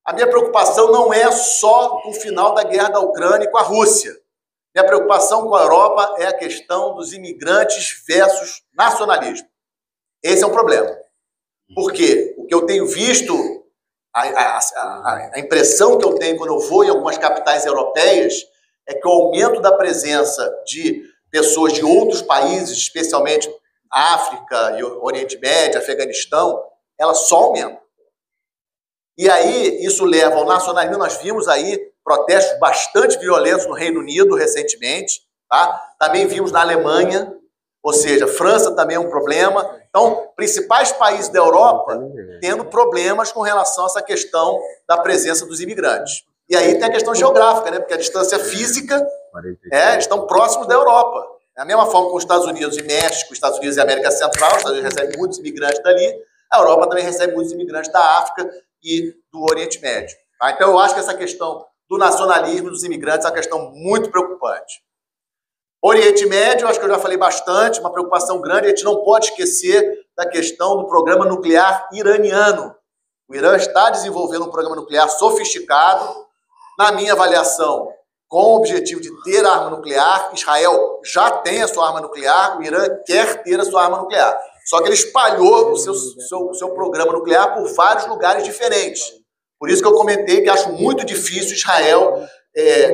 a minha preocupação não é só com o final da guerra da Ucrânia com a Rússia. Minha preocupação com a Europa é a questão dos imigrantes versus nacionalismo. Esse é um problema. Porque o que eu tenho visto, a impressão que eu tenho quando eu vou em algumas capitais europeias é que o aumento da presença de pessoas de outros países, especialmente África, Oriente Médio, Afeganistão, ela só aumenta. E aí isso leva ao nacionalismo. Nós vimos aí protestos bastante violentos no Reino Unido recentemente, tá? Também vimos na Alemanha, ou seja, França também é um problema. Então, principais países da Europa tendo problemas com relação a essa questão da presença dos imigrantes. E aí tem a questão geográfica, né? Porque a distância física estão próximos da Europa. Da mesma forma com os Estados Unidos e México, os Estados Unidos e América Central, os Estados Unidos recebem muitos imigrantes dali, a Europa também recebe muitos imigrantes da África e do Oriente Médio. Tá? Então, eu acho que essa questão do nacionalismo dos imigrantes é uma questão muito preocupante. Oriente Médio, acho que eu já falei bastante, uma preocupação grande, a gente não pode esquecer da questão do programa nuclear iraniano. O Irã está desenvolvendo um programa nuclear sofisticado, na minha avaliação, com o objetivo de ter arma nuclear. Israel já tem a sua arma nuclear, o Irã quer ter a sua arma nuclear. Só que ele espalhou o seu programa nuclear por vários lugares diferentes. Por isso que eu comentei que acho muito difícil Israel,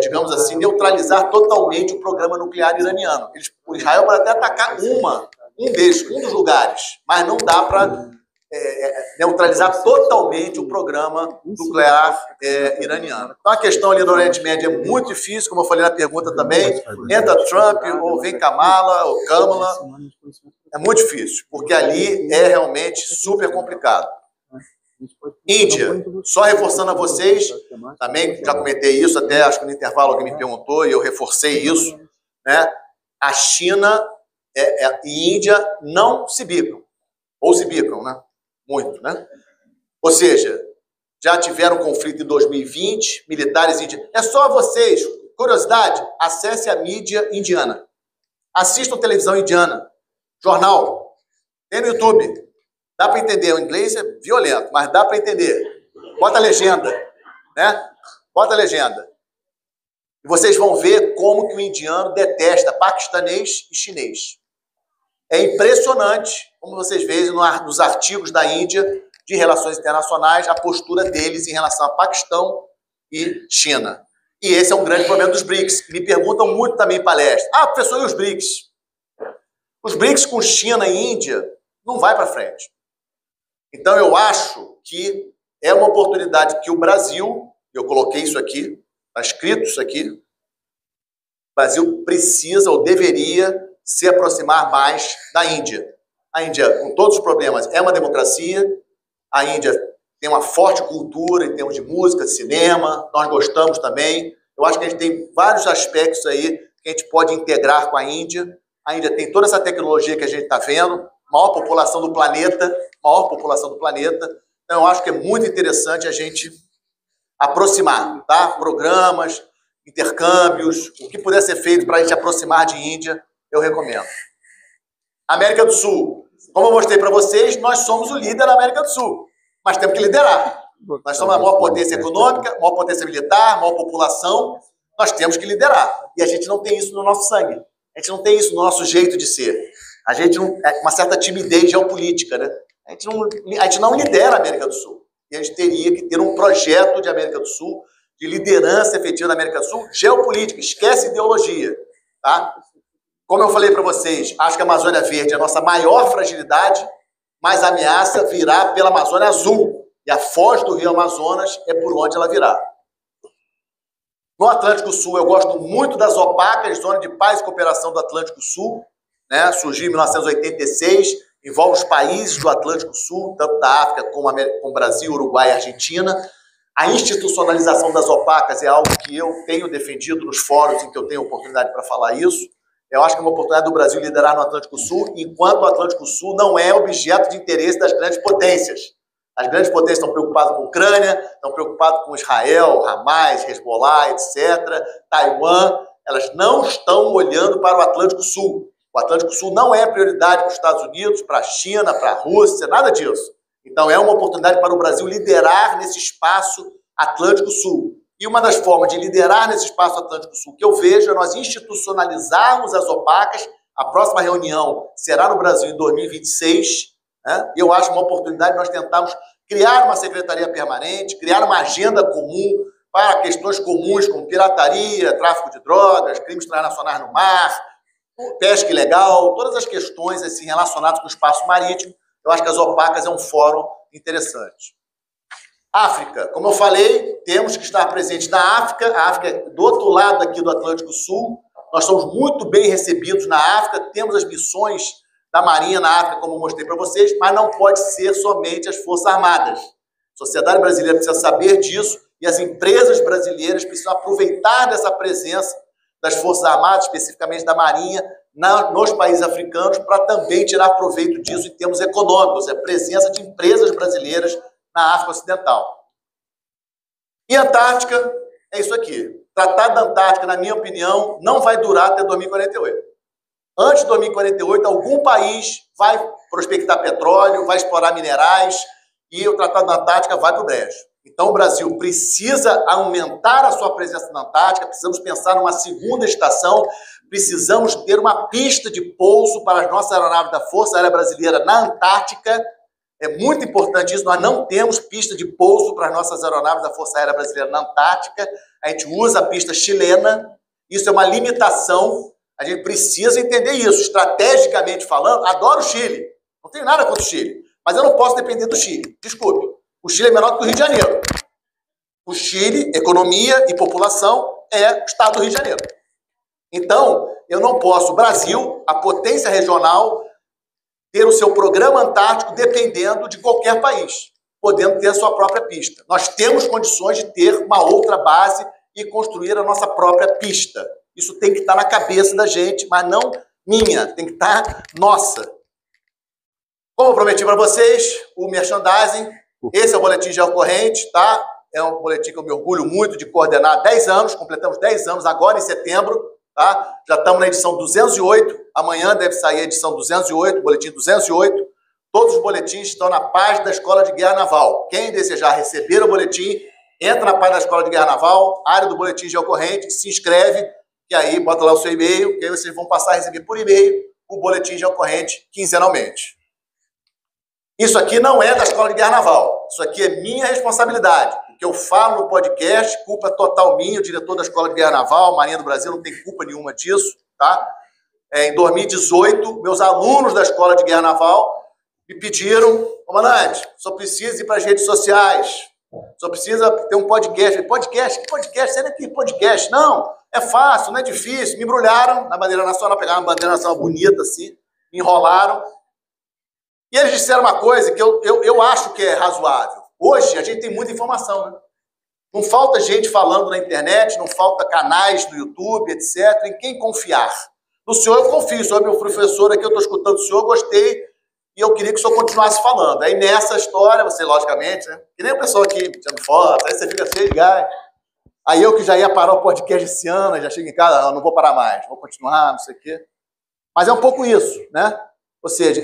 digamos assim, neutralizar totalmente o programa nuclear iraniano. O Israel pode até atacar um dos lugares, mas não dá para neutralizar totalmente o programa nuclear iraniano. Então a questão ali do Oriente Médio é muito difícil, como eu falei na pergunta também. Entra Trump, ou vem Kamala, ou Kamala. É muito difícil, porque ali é realmente super complicado. Índia, só reforçando a vocês, também já comentei isso, até acho que no intervalo alguém me perguntou e eu reforcei isso, né? A China e Índia não se bicam, ou se bicam, né? Muito, né? Ou seja, já tiveram conflito em 2020, militares indianos. É só vocês, curiosidade, acesse a mídia indiana, assistam televisão indiana, jornal, tem no YouTube. Dá para entender, o inglês é violento, mas dá para entender. Bota a legenda, né? Bota a legenda. E vocês vão ver como que o indiano detesta paquistanês e chinês. É impressionante, como vocês veem nos artigos da Índia de relações internacionais, a postura deles em relação a Paquistão e China. E esse é um grande problema dos BRICS. Me perguntam muito também em palestra. Professor, e os BRICS? Os BRICS com China e Índia não vai para frente. Então, eu acho que é uma oportunidade que o Brasil, eu coloquei isso aqui, está escrito isso aqui, o Brasil precisa ou deveria se aproximar mais da Índia. A Índia, com todos os problemas, é uma democracia, a Índia tem uma forte cultura em termos de música, de cinema, nós gostamos também. Eu acho que a gente tem vários aspectos aí que a gente pode integrar com a Índia, A Índia tem toda essa tecnologia que a gente está vendo, maior população do planeta, Então, eu acho que é muito interessante a gente aproximar, tá? Programas, intercâmbios, o que puder ser feito para a gente aproximar de Índia, eu recomendo. América do Sul. Como eu mostrei para vocês, nós somos o líder da América do Sul, mas temos que liderar. Nós somos a maior potência econômica, maior potência militar, maior população, nós temos que liderar. E a gente não tem isso no nosso sangue. A gente não tem isso no nosso jeito de ser. A gente não, é uma certa timidez geopolítica, né? A gente não lidera a América do Sul. E a gente teria que ter um projeto de América do Sul, de liderança efetiva da América do Sul, geopolítica, esquece ideologia, tá? Como eu falei para vocês, acho que a Amazônia Verde é a nossa maior fragilidade, mas a ameaça virá pela Amazônia Azul. E a foz do Rio Amazonas é por onde ela virá. No Atlântico Sul, eu gosto muito das OPACas, Zona de Paz e Cooperação do Atlântico Sul, né? Surgiu em 1986, envolve os países do Atlântico Sul, tanto da África como Brasil, Uruguai e Argentina. A institucionalização das OPACas é algo que eu tenho defendido nos fóruns em que eu tenho oportunidade para falar isso. Eu acho que é uma oportunidade do Brasil liderar no Atlântico Sul, enquanto o Atlântico Sul não é objeto de interesse das grandes potências. As grandes potências estão preocupadas com a Ucrânia, estão preocupadas com Israel, Hamas, Hezbollah, etc., Taiwan. Elas não estão olhando para o Atlântico Sul. O Atlântico Sul não é prioridade para os Estados Unidos, para a China, para a Rússia, nada disso. Então, é uma oportunidade para o Brasil liderar nesse espaço Atlântico Sul. E uma das formas de liderar nesse espaço Atlântico Sul que eu vejo é nós institucionalizarmos as OPACas. A próxima reunião será no Brasil em 2026. Né? Eu acho uma oportunidade de nós tentarmos criar uma secretaria permanente, criar uma agenda comum para questões comuns como pirataria, tráfico de drogas, crimes transnacionais no mar, pesca ilegal, todas as questões assim, relacionadas com o espaço marítimo. Eu acho que as OPACas é um fórum interessante. África, como eu falei, temos que estar presentes na África. A África é do outro lado aqui do Atlântico Sul. Nós somos muito bem recebidos na África, temos as missões da Marinha na África, como eu mostrei para vocês, mas não pode ser somente as Forças Armadas. A sociedade brasileira precisa saber disso e as empresas brasileiras precisam aproveitar dessa presença das Forças Armadas, especificamente da Marinha, nos países africanos, para também tirar proveito disso em termos econômicos, a presença de empresas brasileiras na África Ocidental. E a Antártica é isso aqui. O Tratado da Antártica, na minha opinião, não vai durar até 2048. Antes de 2048, algum país vai prospectar petróleo, vai explorar minerais e o Tratado da Antártica vai para o brejo. Então, o Brasil precisa aumentar a sua presença na Antártica, precisamos pensar numa segunda estação, precisamos ter uma pista de pouso para as nossas aeronaves da Força Aérea Brasileira na Antártica. É muito importante isso, nós não temos pista de pouso para as nossas aeronaves da Força Aérea Brasileira na Antártica, a gente usa a pista chilena, isso é uma limitação, a gente precisa entender isso, estrategicamente falando. Adoro o Chile, não tenho nada contra o Chile, mas eu não posso depender do Chile, desculpe, o Chile é menor do que o Rio de Janeiro. O Chile, economia e população, é o estado do Rio de Janeiro. Então, eu não posso, o Brasil, a potência regional, ter o seu programa antártico dependendo de qualquer país, podendo ter a sua própria pista. Nós temos condições de ter uma outra base e construir a nossa própria pista. Isso tem que estar na cabeça da gente, mas não minha, tem que estar nossa. Como eu prometi para vocês, o merchandising, esse é o boletim geocorrente, tá? É um boletim que eu me orgulho muito de coordenar há 10 anos, completamos 10 anos agora em setembro, tá? Já estamos na edição 208, amanhã deve sair a edição 208, boletim 208. Todos os boletins estão na página da Escola de Guerra Naval. Quem desejar receber o boletim, entra na página da Escola de Guerra Naval, área do boletim geocorrente, se inscreve, e aí bota lá o seu e-mail, que aí vocês vão passar a receber por e-mail o boletim geocorrente quinzenalmente. Isso aqui não é da Escola de Guerra Naval, isso aqui é minha responsabilidade. O que eu falo no podcast, culpa total minha, o diretor da Escola de Guerra Naval, Marinha do Brasil, não tem culpa nenhuma disso, tá? Em 2018, meus alunos da Escola de Guerra Naval me pediram, comandante, só precisa ir para as redes sociais, só precisa ter um podcast. Podcast? Que podcast? Sério que podcast? Não, é fácil, não é difícil. Me embrulharam na bandeira nacional, pegaram uma bandeira nacional bonita assim, me enrolaram. E eles disseram uma coisa que eu acho que é razoável. Hoje a gente tem muita informação, né? Não falta gente falando na internet, não falta canais no YouTube, etc. Em quem confiar. No senhor eu confio, o senhor é meu professor aqui, eu estou escutando o senhor, gostei, e eu queria que o senhor continuasse falando. Aí nessa história, você, logicamente, né? Que nem o pessoal aqui tirando foto, aí você fica cheio de gás. Aí eu que já ia parar o podcast esse ano, já chego em casa, não vou parar mais, vou continuar, não sei o quê. Mas é um pouco isso, né? Ou seja,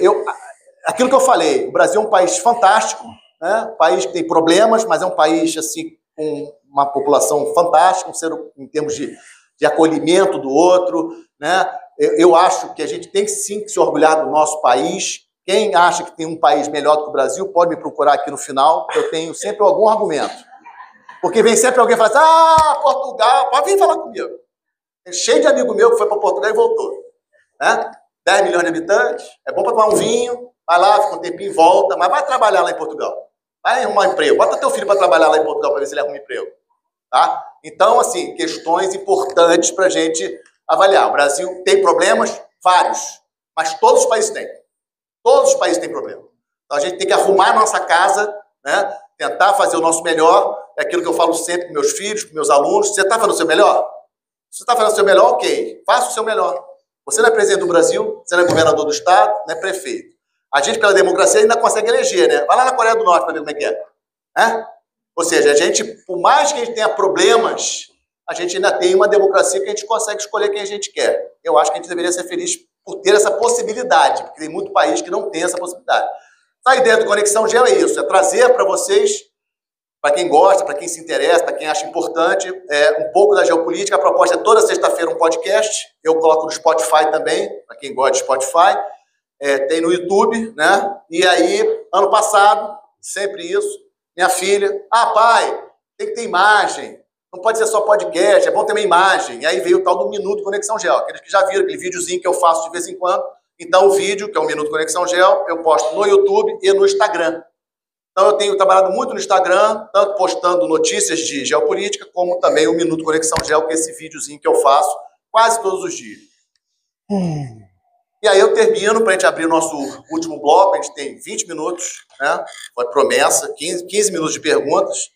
aquilo que eu falei, o Brasil é um país fantástico, né? Um país que tem problemas, mas é um país assim com uma população fantástica, em termos de acolhimento do outro, né? Eu acho que a gente tem que sim que se orgulhar do nosso país. Quem acha que tem um país melhor do que o Brasil, pode me procurar aqui no final, eu tenho sempre algum argumento. Porque vem sempre alguém e fala assim, Portugal, pode vir falar comigo. Tem cheio de amigo meu que foi para Portugal e voltou. Né? 10 milhões de habitantes, é bom para tomar um vinho, vai lá, fica um tempinho e volta, mas vai trabalhar lá em Portugal. Vai arrumar um emprego, bota teu filho para trabalhar lá em Portugal para ver se ele arruma um emprego. Tá? Então, assim, questões importantes para a gente avaliar. O Brasil tem problemas? Vários. Mas todos os países têm. Todos os países têm problema. Então, a gente tem que arrumar a nossa casa, né? Tentar fazer o nosso melhor. É aquilo que eu falo sempre com meus filhos, com meus alunos. Você está fazendo o seu melhor? Se você está fazendo o seu melhor, ok. Faça o seu melhor. Você não é presidente do Brasil, você não é governador do Estado, não é prefeito. A gente, pela democracia, ainda consegue eleger, né? Vai lá na Coreia do Norte para ver como é que é. Ou seja, a gente, por mais que a gente tenha problemas, a gente ainda tem uma democracia que a gente consegue escolher quem a gente quer. Eu acho que a gente deveria ser feliz por ter essa possibilidade, porque tem muito país que não tem essa possibilidade. A ideia do Conexão Gel é isso, é trazer para vocês, para quem gosta, para quem se interessa, para quem acha importante, um pouco da geopolítica. A proposta é toda sexta-feira um podcast, eu coloco no Spotify também, para quem gosta de Spotify, tem no YouTube, né? E aí, ano passado, sempre isso, minha filha, pai, tem que ter imagem, não pode ser só podcast, é bom ter uma imagem. E aí veio o tal do Minuto Conexão Gel, aqueles que já viram aquele videozinho que eu faço de vez em quando. Então o vídeo, que é o Minuto Conexão Gel, eu posto no YouTube e no Instagram. Então eu tenho trabalhado muito no Instagram, tanto postando notícias de geopolítica, como também o Minuto Conexão Gel, que é esse videozinho que eu faço quase todos os dias. E aí eu termino, para a gente abrir o nosso último bloco, a gente tem 20 minutos, né? Foi promessa, 15 minutos de perguntas.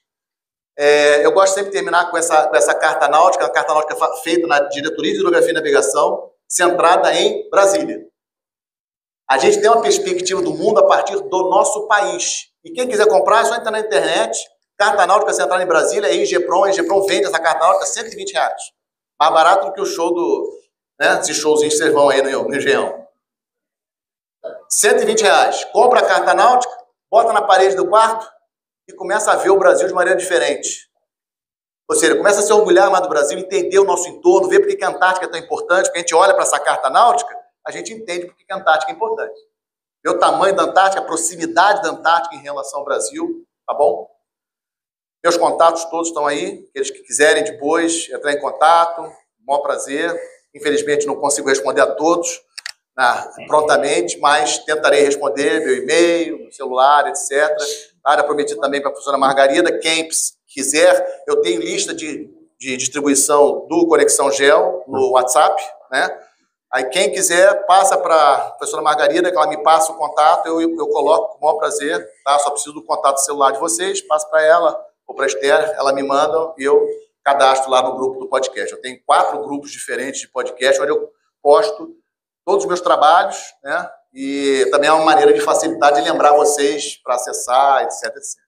Eu gosto sempre de terminar com essa carta náutica, a carta náutica feita na Diretoria de Hidrografia e Navegação, centrada em Brasília. A gente tem uma perspectiva do mundo a partir do nosso país. E quem quiser comprar, é só entrar na internet, carta náutica centrada em Brasília, é Ingepron. A Ingepron vende essa carta náutica R$120. Mais barato do que o show né, esses showzinhos que vocês vão aí no Engenhão. R$120. Compra a carta náutica, bota na parede do quarto e começa a ver o Brasil de maneira diferente. Ou seja, começa a se orgulhar mais do Brasil, entender o nosso entorno, ver por que a Antártica é tão importante, porque a gente olha para essa carta náutica, a gente entende por que a Antártica é importante. Ver o tamanho da Antártica, a proximidade da Antártica em relação ao Brasil, tá bom? Meus contatos todos estão aí, aqueles que quiserem depois entrar em contato, maior prazer. Infelizmente não consigo responder a todos prontamente, mas tentarei responder meu e-mail, meu celular, etc. Área prometida também para a professora Margarida. Quem quiser, eu tenho lista de distribuição do Conexão Gel no WhatsApp, né? Aí quem quiser, passa para a professora Margarida, que ela me passa o contato, eu coloco com o maior prazer, tá? Só preciso do contato celular de vocês, passo para ela ou para a Esther, ela me manda e eu cadastro lá no grupo do podcast. Eu tenho 4 grupos diferentes de podcast, onde eu posto todos os meus trabalhos, né? E também é uma maneira de facilitar, de lembrar vocês para acessar, etc, etc.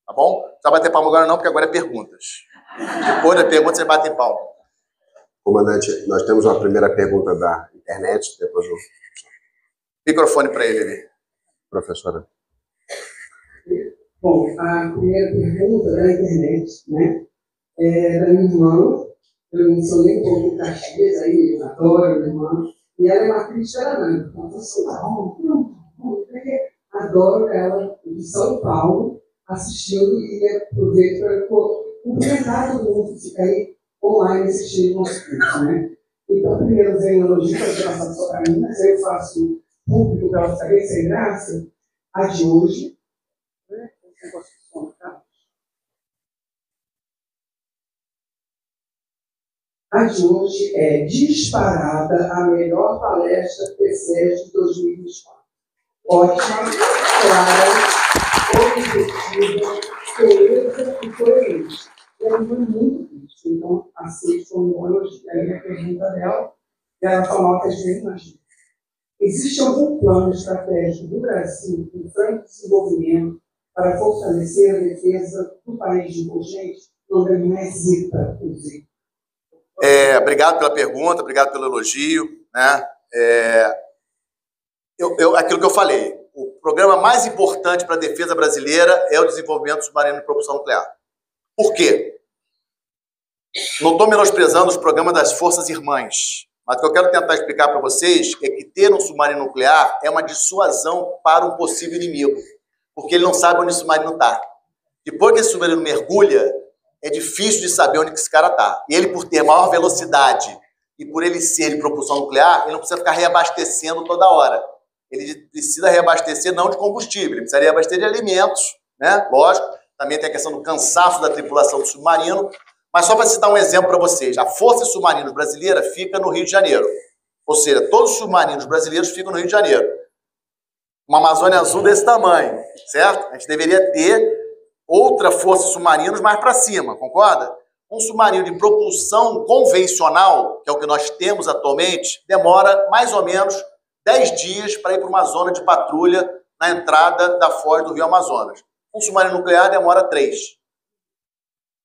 Tá bom? Não precisa bater palma agora não, porque agora é perguntas. Depois da pergunta, você bate em palma. Comandante, nós temos uma primeira pergunta da internet, depois o microfone para ele ali. Professora. Bom, a primeira pergunta da internet, né, é da minha irmã. Eu não sou nem um pouco de Caxias, aí eu adoro minha irmã. E ela é uma crítica danada. Então, assim, porque adoro ela de São Paulo assistindo e aproveito para cumprimentar todo mundo que fica aí online assistindo nosso curso, né? Então, primeiro vem um elogio para ter passado só para mim, mas eu faço público para ela saber sem graça. A de hoje, né? A de hoje é disparada a melhor palestra PCES de 2024. Ótima, clara, objetiva, coesa e coerente. E ela foi muito crítica, então aceito como um elogio. Aí a pergunta dela E ela falou que a gente imagina. Existe algum plano estratégico do Brasil em franco desenvolvimento para fortalecer a defesa do país de urgente? Não hesita, inclusive. Obrigado pela pergunta, obrigado pelo elogio, né? Aquilo que eu falei, o programa mais importante para a defesa brasileira é o desenvolvimento submarino de propulsão nuclear. Por quê? Não estou menosprezando os programas das forças irmãs, mas o que eu quero tentar explicar para vocês é que ter um submarino nuclear é uma dissuasão para um possível inimigo, porque ele não sabe onde o submarino está. Depois que esse submarino mergulha, é difícil de saber onde que esse cara está. E ele, por ter maior velocidade e por ele ser de propulsão nuclear, ele não precisa ficar reabastecendo toda hora. Ele precisa reabastecer não de combustível, ele precisa reabastecer de alimentos, né? Lógico, também tem a questão do cansaço da tripulação do submarino. Mas só para citar um exemplo para vocês, a Força Submarina Brasileira fica no Rio de Janeiro. Ou seja, todos os submarinos brasileiros ficam no Rio de Janeiro. Uma Amazônia Azul desse tamanho, certo? A gente deveria ter outra força de submarinos mais para cima, concorda? Um submarino de propulsão convencional, que é o que nós temos atualmente, demora mais ou menos 10 dias para ir para uma zona de patrulha na entrada da foz do Rio Amazonas. Um submarino nuclear demora 3.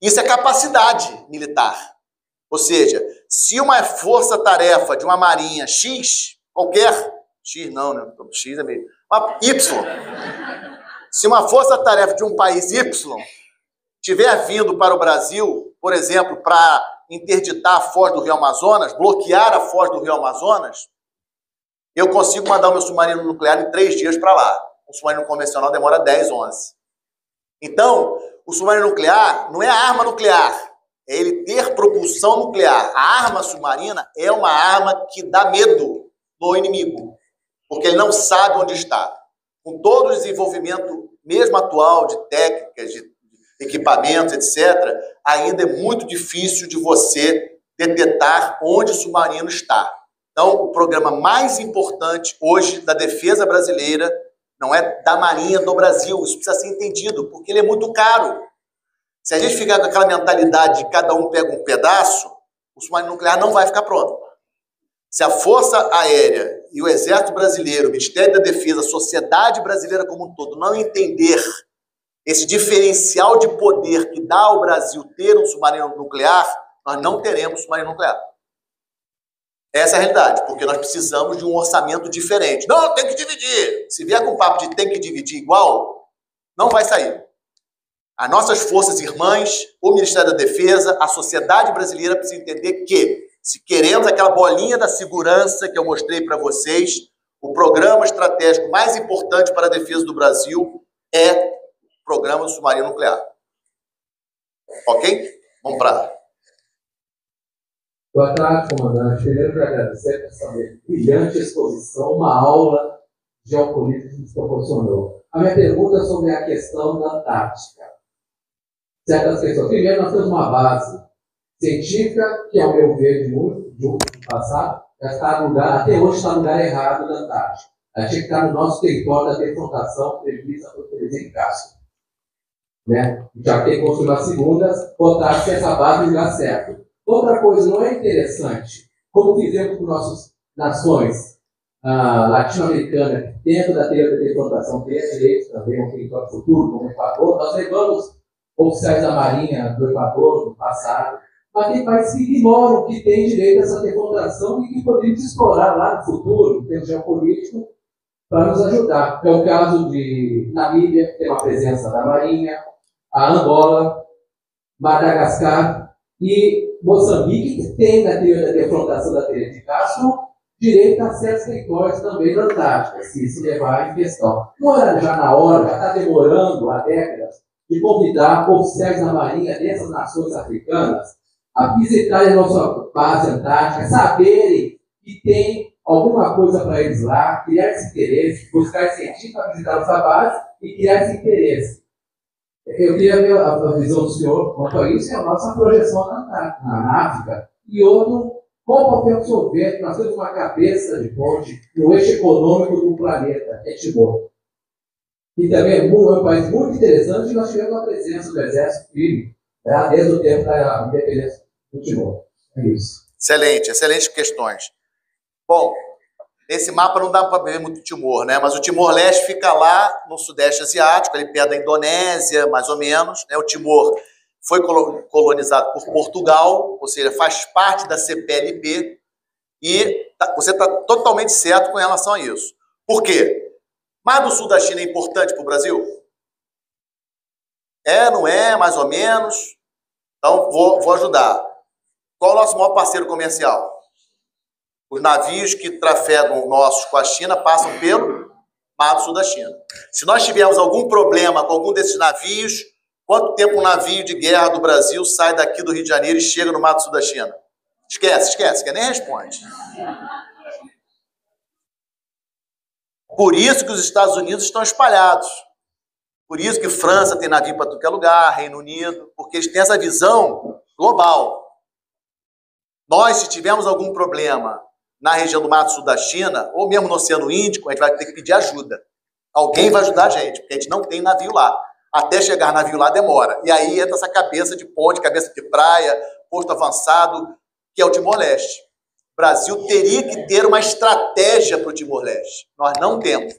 Isso é capacidade militar. Ou seja, se uma força-tarefa de uma marinha X, qualquer, X não, né? X é meio... Y. Se uma força-tarefa de um país Y tiver vindo para o Brasil, por exemplo, para interditar a foz do Rio Amazonas, bloquear a foz do Rio Amazonas, eu consigo mandar o meu submarino nuclear em 3 dias para lá. O submarino convencional demora 10, 11. Então, o submarino nuclear não é a arma nuclear, é ele ter propulsão nuclear. A arma submarina é uma arma que dá medo no inimigo, porque ele não sabe onde está. Com todo o desenvolvimento, mesmo atual, de técnicas, de equipamentos, etc., ainda é muito difícil de você detectar onde o submarino está. Então, o programa mais importante hoje da defesa brasileira não é da Marinha do Brasil. Isso precisa ser entendido, porque ele é muito caro. Se a gente ficar com aquela mentalidade de cada um pega um pedaço, o submarino nuclear não vai ficar pronto. Se a Força Aérea e o Exército Brasileiro, o Ministério da Defesa, a sociedade brasileira como um todo, não entender esse diferencial de poder que dá ao Brasil ter um submarino nuclear, nós não teremos submarino nuclear. Essa é a realidade, porque nós precisamos de um orçamento diferente. Não, tem que dividir. Se vier com o papo de tem que dividir igual, não vai sair. As nossas forças irmãs, o Ministério da Defesa, a sociedade brasileira precisa entender que, se queremos aquela bolinha da segurança que eu mostrei para vocês, o programa estratégico mais importante para a defesa do Brasil é o programa do submarino nuclear. Ok? Vamos para... Boa tarde, comandante. Primeiro, quero agradecer por essa brilhante exposição, uma aula geopolítica que nos proporcionou. A minha pergunta é sobre a questão da Antártica. Certas questões. Primeiro, nós temos uma base científica, que, ao meu ver, de um passado, já está no lugar, até hoje está no lugar errado da Antártica. Ela tinha que estar no nosso território da defrontação prevista por presidente Castro. Né? Já que tem que construir uma segunda, botar-se essa base no lugar certo. Outra coisa, não é interessante, como fizemos com nossas nações latino-americanas, dentro da teoria da defrontação, tem direito também um território futuro, como o Equador, nós levamos oficiais da Marinha do Equador no passado, mas tem países que ignoram que tem direito a essa defrontação e que poderíamos explorar lá no futuro, em termos geopolíticos, para nos ajudar. É o caso de Namíbia, que tem uma presença da Marinha, a Angola, Madagascar e Moçambique, que tem na teoria da defrontação da teoria de Castro, direito a certos territórios também da Antártica, se isso levar em questão. Não era já na hora, já está demorando há décadas, de convidar oficiais da Marinha dessas nações africanas a visitarem a nossa base antártica, saberem que tem alguma coisa para eles lá, criar esse interesse, buscar cientistas para visitar nossa base e criar esse interesse. Eu queria ver a visão do senhor quanto a isso e a nossa projeção na África. E outro, qual o papel que o senhor vê? Nós temos uma cabeça de ponte no eixo econômico do planeta, que é Timor. E também é um país muito interessante, e nós tivemos a presença do Exército firme, né, desde o tempo da independência do Timor. É isso. Excelente, excelentes questões. Bom, esse mapa não dá para ver muito Timor, né? Mas o Timor-Leste fica lá no Sudeste Asiático, ali perto da Indonésia, mais ou menos, né? O Timor foi colonizado por Portugal, ou seja, faz parte da CPLP, e você está totalmente certo com relação a isso. Por quê? Mar do Sul da China é importante para o Brasil? É, não é, mais ou menos. Então, vou ajudar. Qual é o nosso maior parceiro comercial? Os navios que trafegam nossos com a China passam pelo Mar do Sul da China. Se nós tivermos algum problema com algum desses navios, quanto tempo um navio de guerra do Brasil sai daqui do Rio de Janeiro e chega no Mar do Sul da China? Esquece, que nem responde. Por isso que os Estados Unidos estão espalhados. Por isso que França tem navio para tudo que é lugar, Reino Unido, porque eles têm essa visão global. Nós, se tivermos algum problema na região do Mar do Sul da China, ou mesmo no Oceano Índico, a gente vai ter que pedir ajuda. Alguém vai ajudar a gente, porque a gente não tem navio lá. Até chegar navio lá demora. E aí entra essa cabeça de ponte, cabeça de praia, posto avançado, que é o Timor-Leste. O Brasil teria que ter uma estratégia para o Timor-Leste. Nós não temos.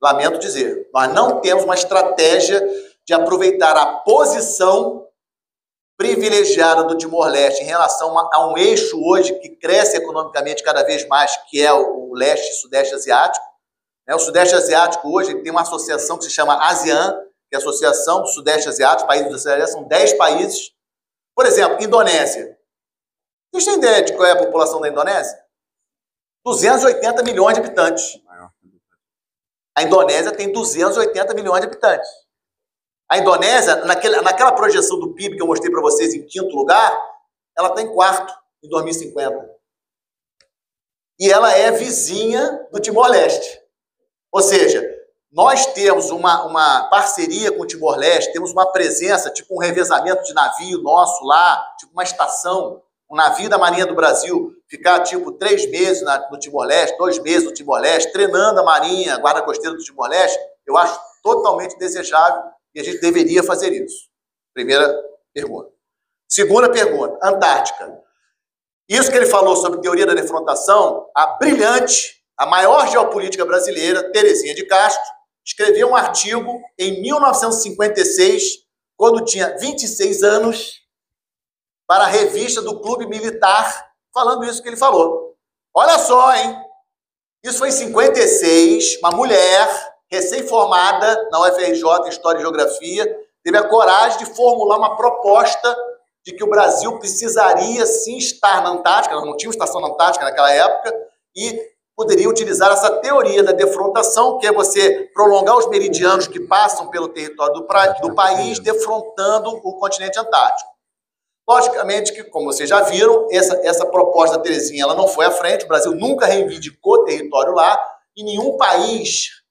Lamento dizer, nós não temos uma estratégia de aproveitar a posição privilegiada do Timor-Leste em relação a um eixo hoje que cresce economicamente cada vez mais, que é o leste e sudeste asiático. O sudeste asiático hoje tem uma associação que se chama ASEAN, que é a Associação do Sudeste Asiático, países do Sudeste Asiático, são 10 países. Por exemplo, Indonésia. Vocês têm ideia de qual é a população da Indonésia? 280 milhões de habitantes. A Indonésia tem 280 milhões de habitantes. A Indonésia, naquela projeção do PIB que eu mostrei para vocês em 5º lugar, ela está em 4º em 2050. E ela é vizinha do Timor-Leste. Ou seja, nós temos uma parceria com o Timor-Leste, temos uma presença, tipo um revezamento de navio nosso lá, tipo uma estação, um navio da Marinha do Brasil, ficar tipo 3 meses no Timor-Leste, 2 meses no Timor-Leste, treinando a Marinha, a Guarda Costeira do Timor-Leste, eu acho totalmente desejável e a gente deveria fazer isso. Primeira pergunta. Segunda pergunta, Antártica. Isso que ele falou sobre teoria da defrontação, a brilhante, a maior geopolítica brasileira, Terezinha de Castro, escreveu um artigo em 1956, quando tinha 26 anos, para a revista do Clube Militar, falando isso que ele falou. Olha só, hein? Isso foi em 56, uma mulher recém-formada na UFRJ em História e Geografia, teve a coragem de formular uma proposta de que o Brasil precisaria sim estar na Antártica, nós não tínhamos estação na Antártica naquela época, e poderia utilizar essa teoria da defrontação, que é você prolongar os meridianos que passam pelo território do país, defrontando o continente antártico. Logicamente que, como vocês já viram, essa proposta da Terezinha ela não foi à frente, o Brasil nunca reivindicou território lá, e nenhum país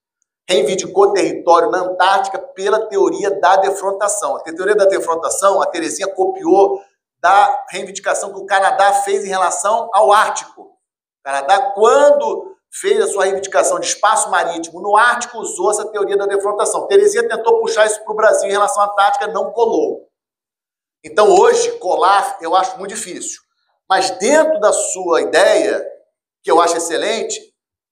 reivindicou território na Antártica pela teoria da defrontação. A teoria da defrontação, a Terezinha copiou da reivindicação que o Canadá fez em relação ao Ártico. O Canadá, quando fez a sua reivindicação de espaço marítimo no Ártico, usou essa teoria da defrontação. Terezinha tentou puxar isso para o Brasil em relação à Antártica, não colou. Então, hoje, colar eu acho muito difícil. Mas dentro da sua ideia, que eu acho excelente,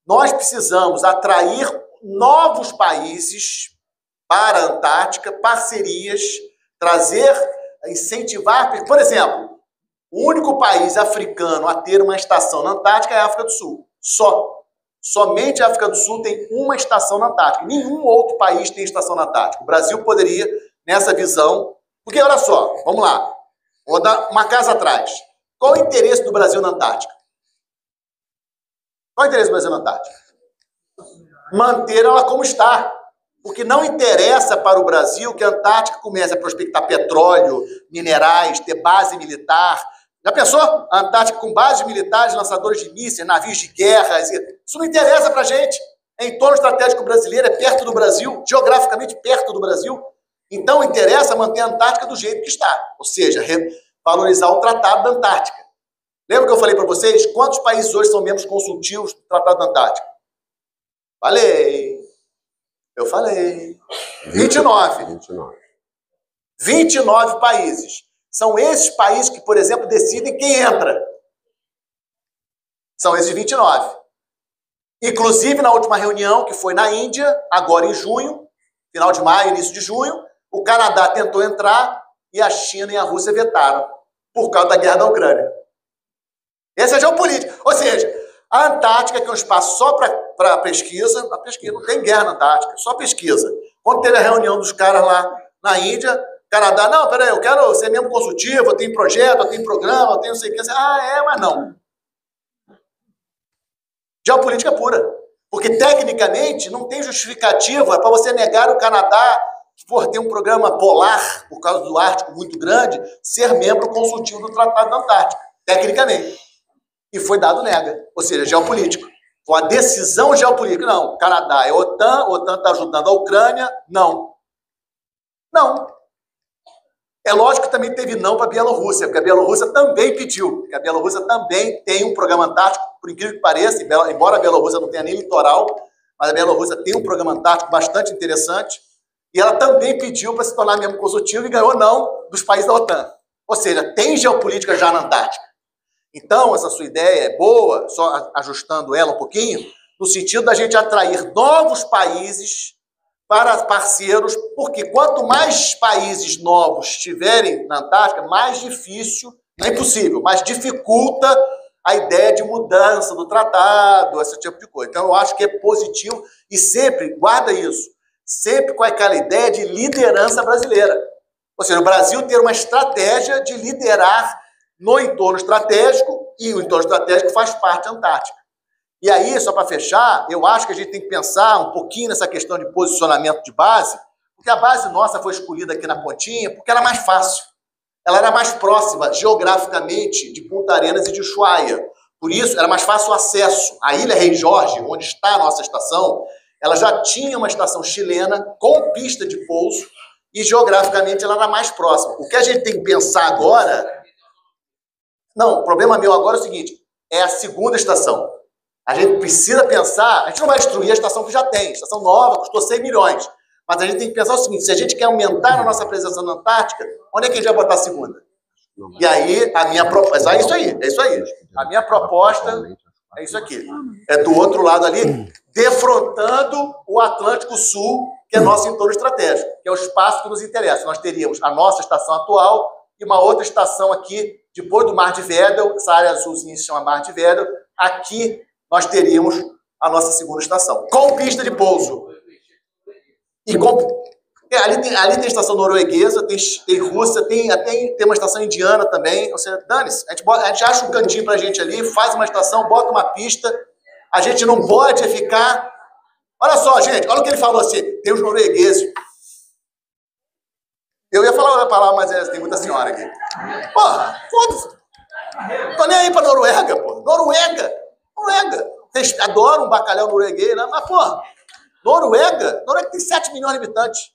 nós precisamos atrair novos países para a Antártica, parcerias, trazer, incentivar. Por exemplo, o único país africano a ter uma estação na Antártica é a África do Sul. Somente a África do Sul tem uma estação na Antártica. Nenhum outro país tem estação na Antártica. O Brasil poderia, nessa visão... Porque, olha só, vamos lá. Vou dar uma casa atrás. Qual o interesse do Brasil na Antártica? Qual o interesse do Brasil na Antártica? Manter ela como está. Porque não interessa para o Brasil que a Antártica comece a prospectar petróleo, minerais, ter base militar. Já pensou? A Antártica com bases militares, lançadores de mísseis, navios de guerra. Isso não interessa para a gente. É entorno estratégico brasileiro, é perto do Brasil, geograficamente perto do Brasil. Então, interessa manter a Antártica do jeito que está. Ou seja, valorizar o Tratado da Antártica. Lembra que eu falei para vocês? Quantos países hoje são membros consultivos do Tratado da Antártica? Falei. Eu falei. 29. 29 países. São esses países que, por exemplo, decidem quem entra. São esses 29. Inclusive, na última reunião, que foi na Índia, agora em junho, final de maio, início de junho, o Canadá tentou entrar e a China e a Rússia vetaram, por causa da guerra da Ucrânia. Essa é a geopolítica. Ou seja, a Antártica, que é um espaço só para pesquisa, a pesquisa não tem guerra na Antártica, só pesquisa. Quando teve a reunião dos caras lá na Índia, Canadá, não, peraí, eu quero ser membro consultivo, eu tenho projeto, eu tenho programa, eu tenho não sei o que. Mas não. Geopolítica pura. Porque, tecnicamente, não tem justificativa para você negar o Canadá, por ter um programa polar, por causa do Ártico muito grande, ser membro consultivo do Tratado da Antártica. Tecnicamente. E foi dado nega. Ou seja, geopolítico. Foi uma decisão geopolítica. Não, o Canadá é OTAN, a OTAN está ajudando a Ucrânia. Não. Não. É lógico que também teve não para a Bielorrússia, porque a Bielorrússia também pediu, porque a Bielorrússia também tem um programa antártico, por incrível que pareça, embora a Bielorrússia não tenha nem litoral, mas a Bielorrússia tem um programa antártico bastante interessante, e ela também pediu para se tornar membro consultivo e ganhou não dos países da OTAN. Ou seja, tem geopolítica já na Antártica. Então, essa sua ideia é boa, só ajustando ela um pouquinho, no sentido da gente atrair novos países para parceiros, porque quanto mais países novos estiverem na Antártica, mais difícil, não é impossível, mas dificulta a ideia de mudança do tratado, esse tipo de coisa. Então, eu acho que é positivo e sempre, guarda isso, sempre com aquela ideia de liderança brasileira. Ou seja, o Brasil ter uma estratégia de liderar no entorno estratégico, e o entorno estratégico faz parte da Antártica. E aí, só para fechar, eu acho que a gente tem que pensar um pouquinho nessa questão de posicionamento de base, porque a base nossa foi escolhida aqui na Pontinha porque era mais fácil. Ela era mais próxima, geograficamente, de Punta Arenas e de Ushuaia. Por isso, era mais fácil o acesso. A Ilha Rei Jorge, onde está a nossa estação, ela já tinha uma estação chilena com pista de pouso e, geograficamente, ela era mais próxima. O que a gente tem que pensar agora... Não, o problema meu agora é o seguinte, é a segunda estação. A gente precisa pensar, a gente não vai destruir a estação que já tem, a estação nova, custou 100 milhões. Mas a gente tem que pensar o seguinte, se a gente quer aumentar a nossa presença na Antártica, onde é que a gente vai botar a segunda? E aí, a minha proposta, é isso aí. A minha proposta é isso aqui. É do outro lado ali, defrontando o Atlântico Sul, que é nosso entorno estratégico, que é o espaço que nos interessa. Nós teríamos a nossa estação atual e uma outra estação aqui, depois do Mar de Weddell, essa área azulzinha se chama Mar de Weddell, aqui nós teríamos a nossa segunda estação, com pista de pouso. E ali tem estação norueguesa, tem Rússia, tem uma estação indiana também. Ou seja, dane-se, a gente acha um cantinho pra gente ali, faz uma estação, bota uma pista. A gente não pode ficar... Olha só, gente, olha o que ele falou assim, tem os noruegueses. Eu ia falar outra palavra, mas tem muita senhora aqui. Porra, foda-se. Tô nem aí pra Noruega, pô. Noruega. Vocês adoram bacalhau norueguês, né? Mas, porra, Noruega tem 7 milhões de habitantes.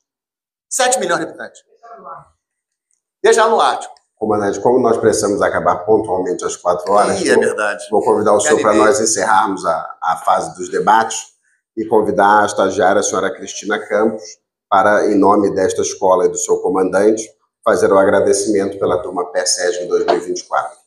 7 milhões de habitantes. Deixa no Ártico. Comandante, como nós precisamos acabar pontualmente às 4 horas, é verdade. Vou convidar o senhor para nós encerrarmos a fase dos debates e convidar a estagiária, a senhora Cristina Campos, para, em nome desta escola e do seu comandante, fazer o agradecimento pela turma PSESG 2024.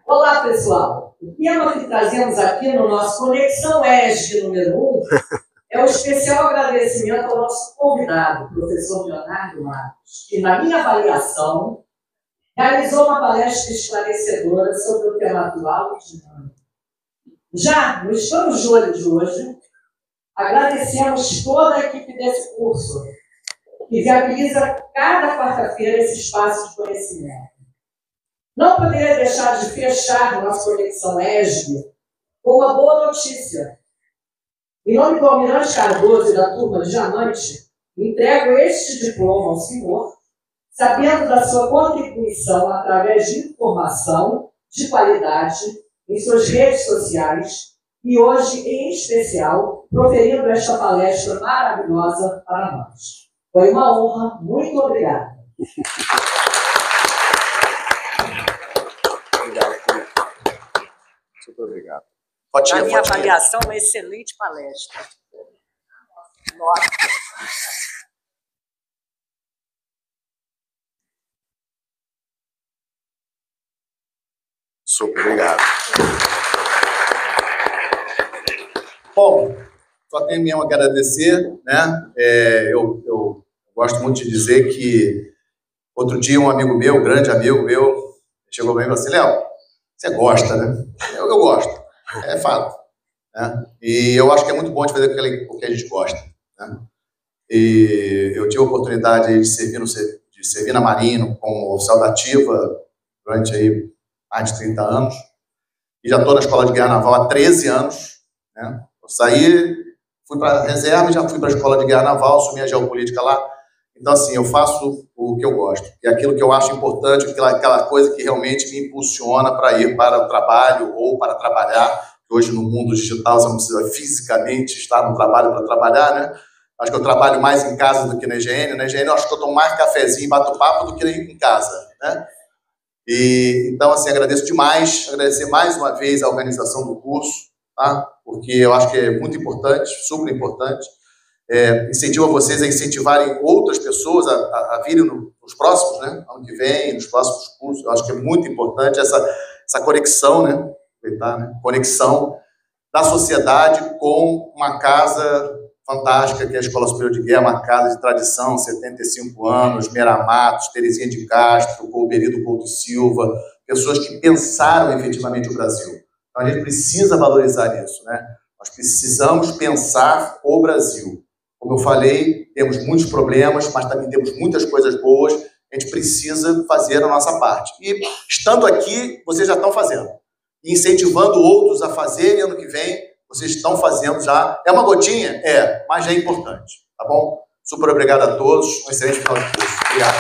Olá, pessoal. O tema que trazemos aqui no nosso Conexão ESG número 1 é um especial agradecimento ao nosso convidado, o professor Leonardo Marcos, que, na minha avaliação, realizou uma palestra esclarecedora sobre o tema atual e dinâmico. Já no Estamos de Olho de hoje, agradecemos toda a equipe desse curso, que viabiliza cada quarta-feira esse espaço de conhecimento. Não poderia deixar de fechar nossa Conexão ESG com uma boa notícia. Em nome do Almirante Cardoso e da turma de Diamante, entrego este diploma ao senhor, sabendo da sua contribuição através de informação de qualidade em suas redes sociais e hoje, em especial, proferindo esta palestra maravilhosa para nós. Foi uma honra. Muito obrigada. Super obrigado. Na minha avaliação, uma excelente palestra. Nota. Super obrigado. Bom, só tenho mesmo a agradecer, né? Eu gosto muito de dizer que outro dia um amigo meu, um grande amigo meu, chegou bem e falou assim: Léo, você gosta, né? Eu gosto, é fato. Né? E eu acho que é muito bom de fazer o que a gente gosta. Né? E eu tive a oportunidade de servir na Marinha como oficial da ativa durante aí mais de 30 anos. E já estou na Escola de Guerra Naval há 13 anos. Né? Eu saí, fui para a reserva e já fui para a Escola de Guerra Naval, assumi a geopolítica lá. Então, assim, eu faço o que eu gosto. E aquilo que eu acho importante, aquela coisa que realmente me impulsiona para ir para o trabalho ou para trabalhar. Hoje, no mundo digital, você não precisa fisicamente estar no trabalho para trabalhar, né? Acho que eu trabalho mais em casa do que na EGN. Na EGN, eu acho que eu tomo mais cafezinho e bato papo do que em casa, né? E, então, assim, agradeço demais, agradecer mais uma vez a organização do curso, tá? Porque eu acho que é muito importante, super importante. Incentivo a vocês a incentivarem outras pessoas a virem nos próximos, né? Ano que vem, nos próximos cursos. Eu acho que é muito importante essa conexão, né? Conexão da sociedade com uma casa fantástica, que é a Escola Superior de Guerra, uma casa de tradição, 75 anos, Meira Matos, Terezinha de Castro, Colberido Couto e Silva, pessoas que pensaram efetivamente o Brasil. Então, a gente precisa valorizar isso, né? Nós precisamos pensar o Brasil. Como eu falei, temos muitos problemas, mas também temos muitas coisas boas. A gente precisa fazer a nossa parte. E, estando aqui, vocês já estão fazendo. E incentivando outros a fazerem ano que vem, vocês estão fazendo já. É uma gotinha? É, mas é importante. Tá bom? Super obrigado a todos. Um excelente final de curso. Obrigado.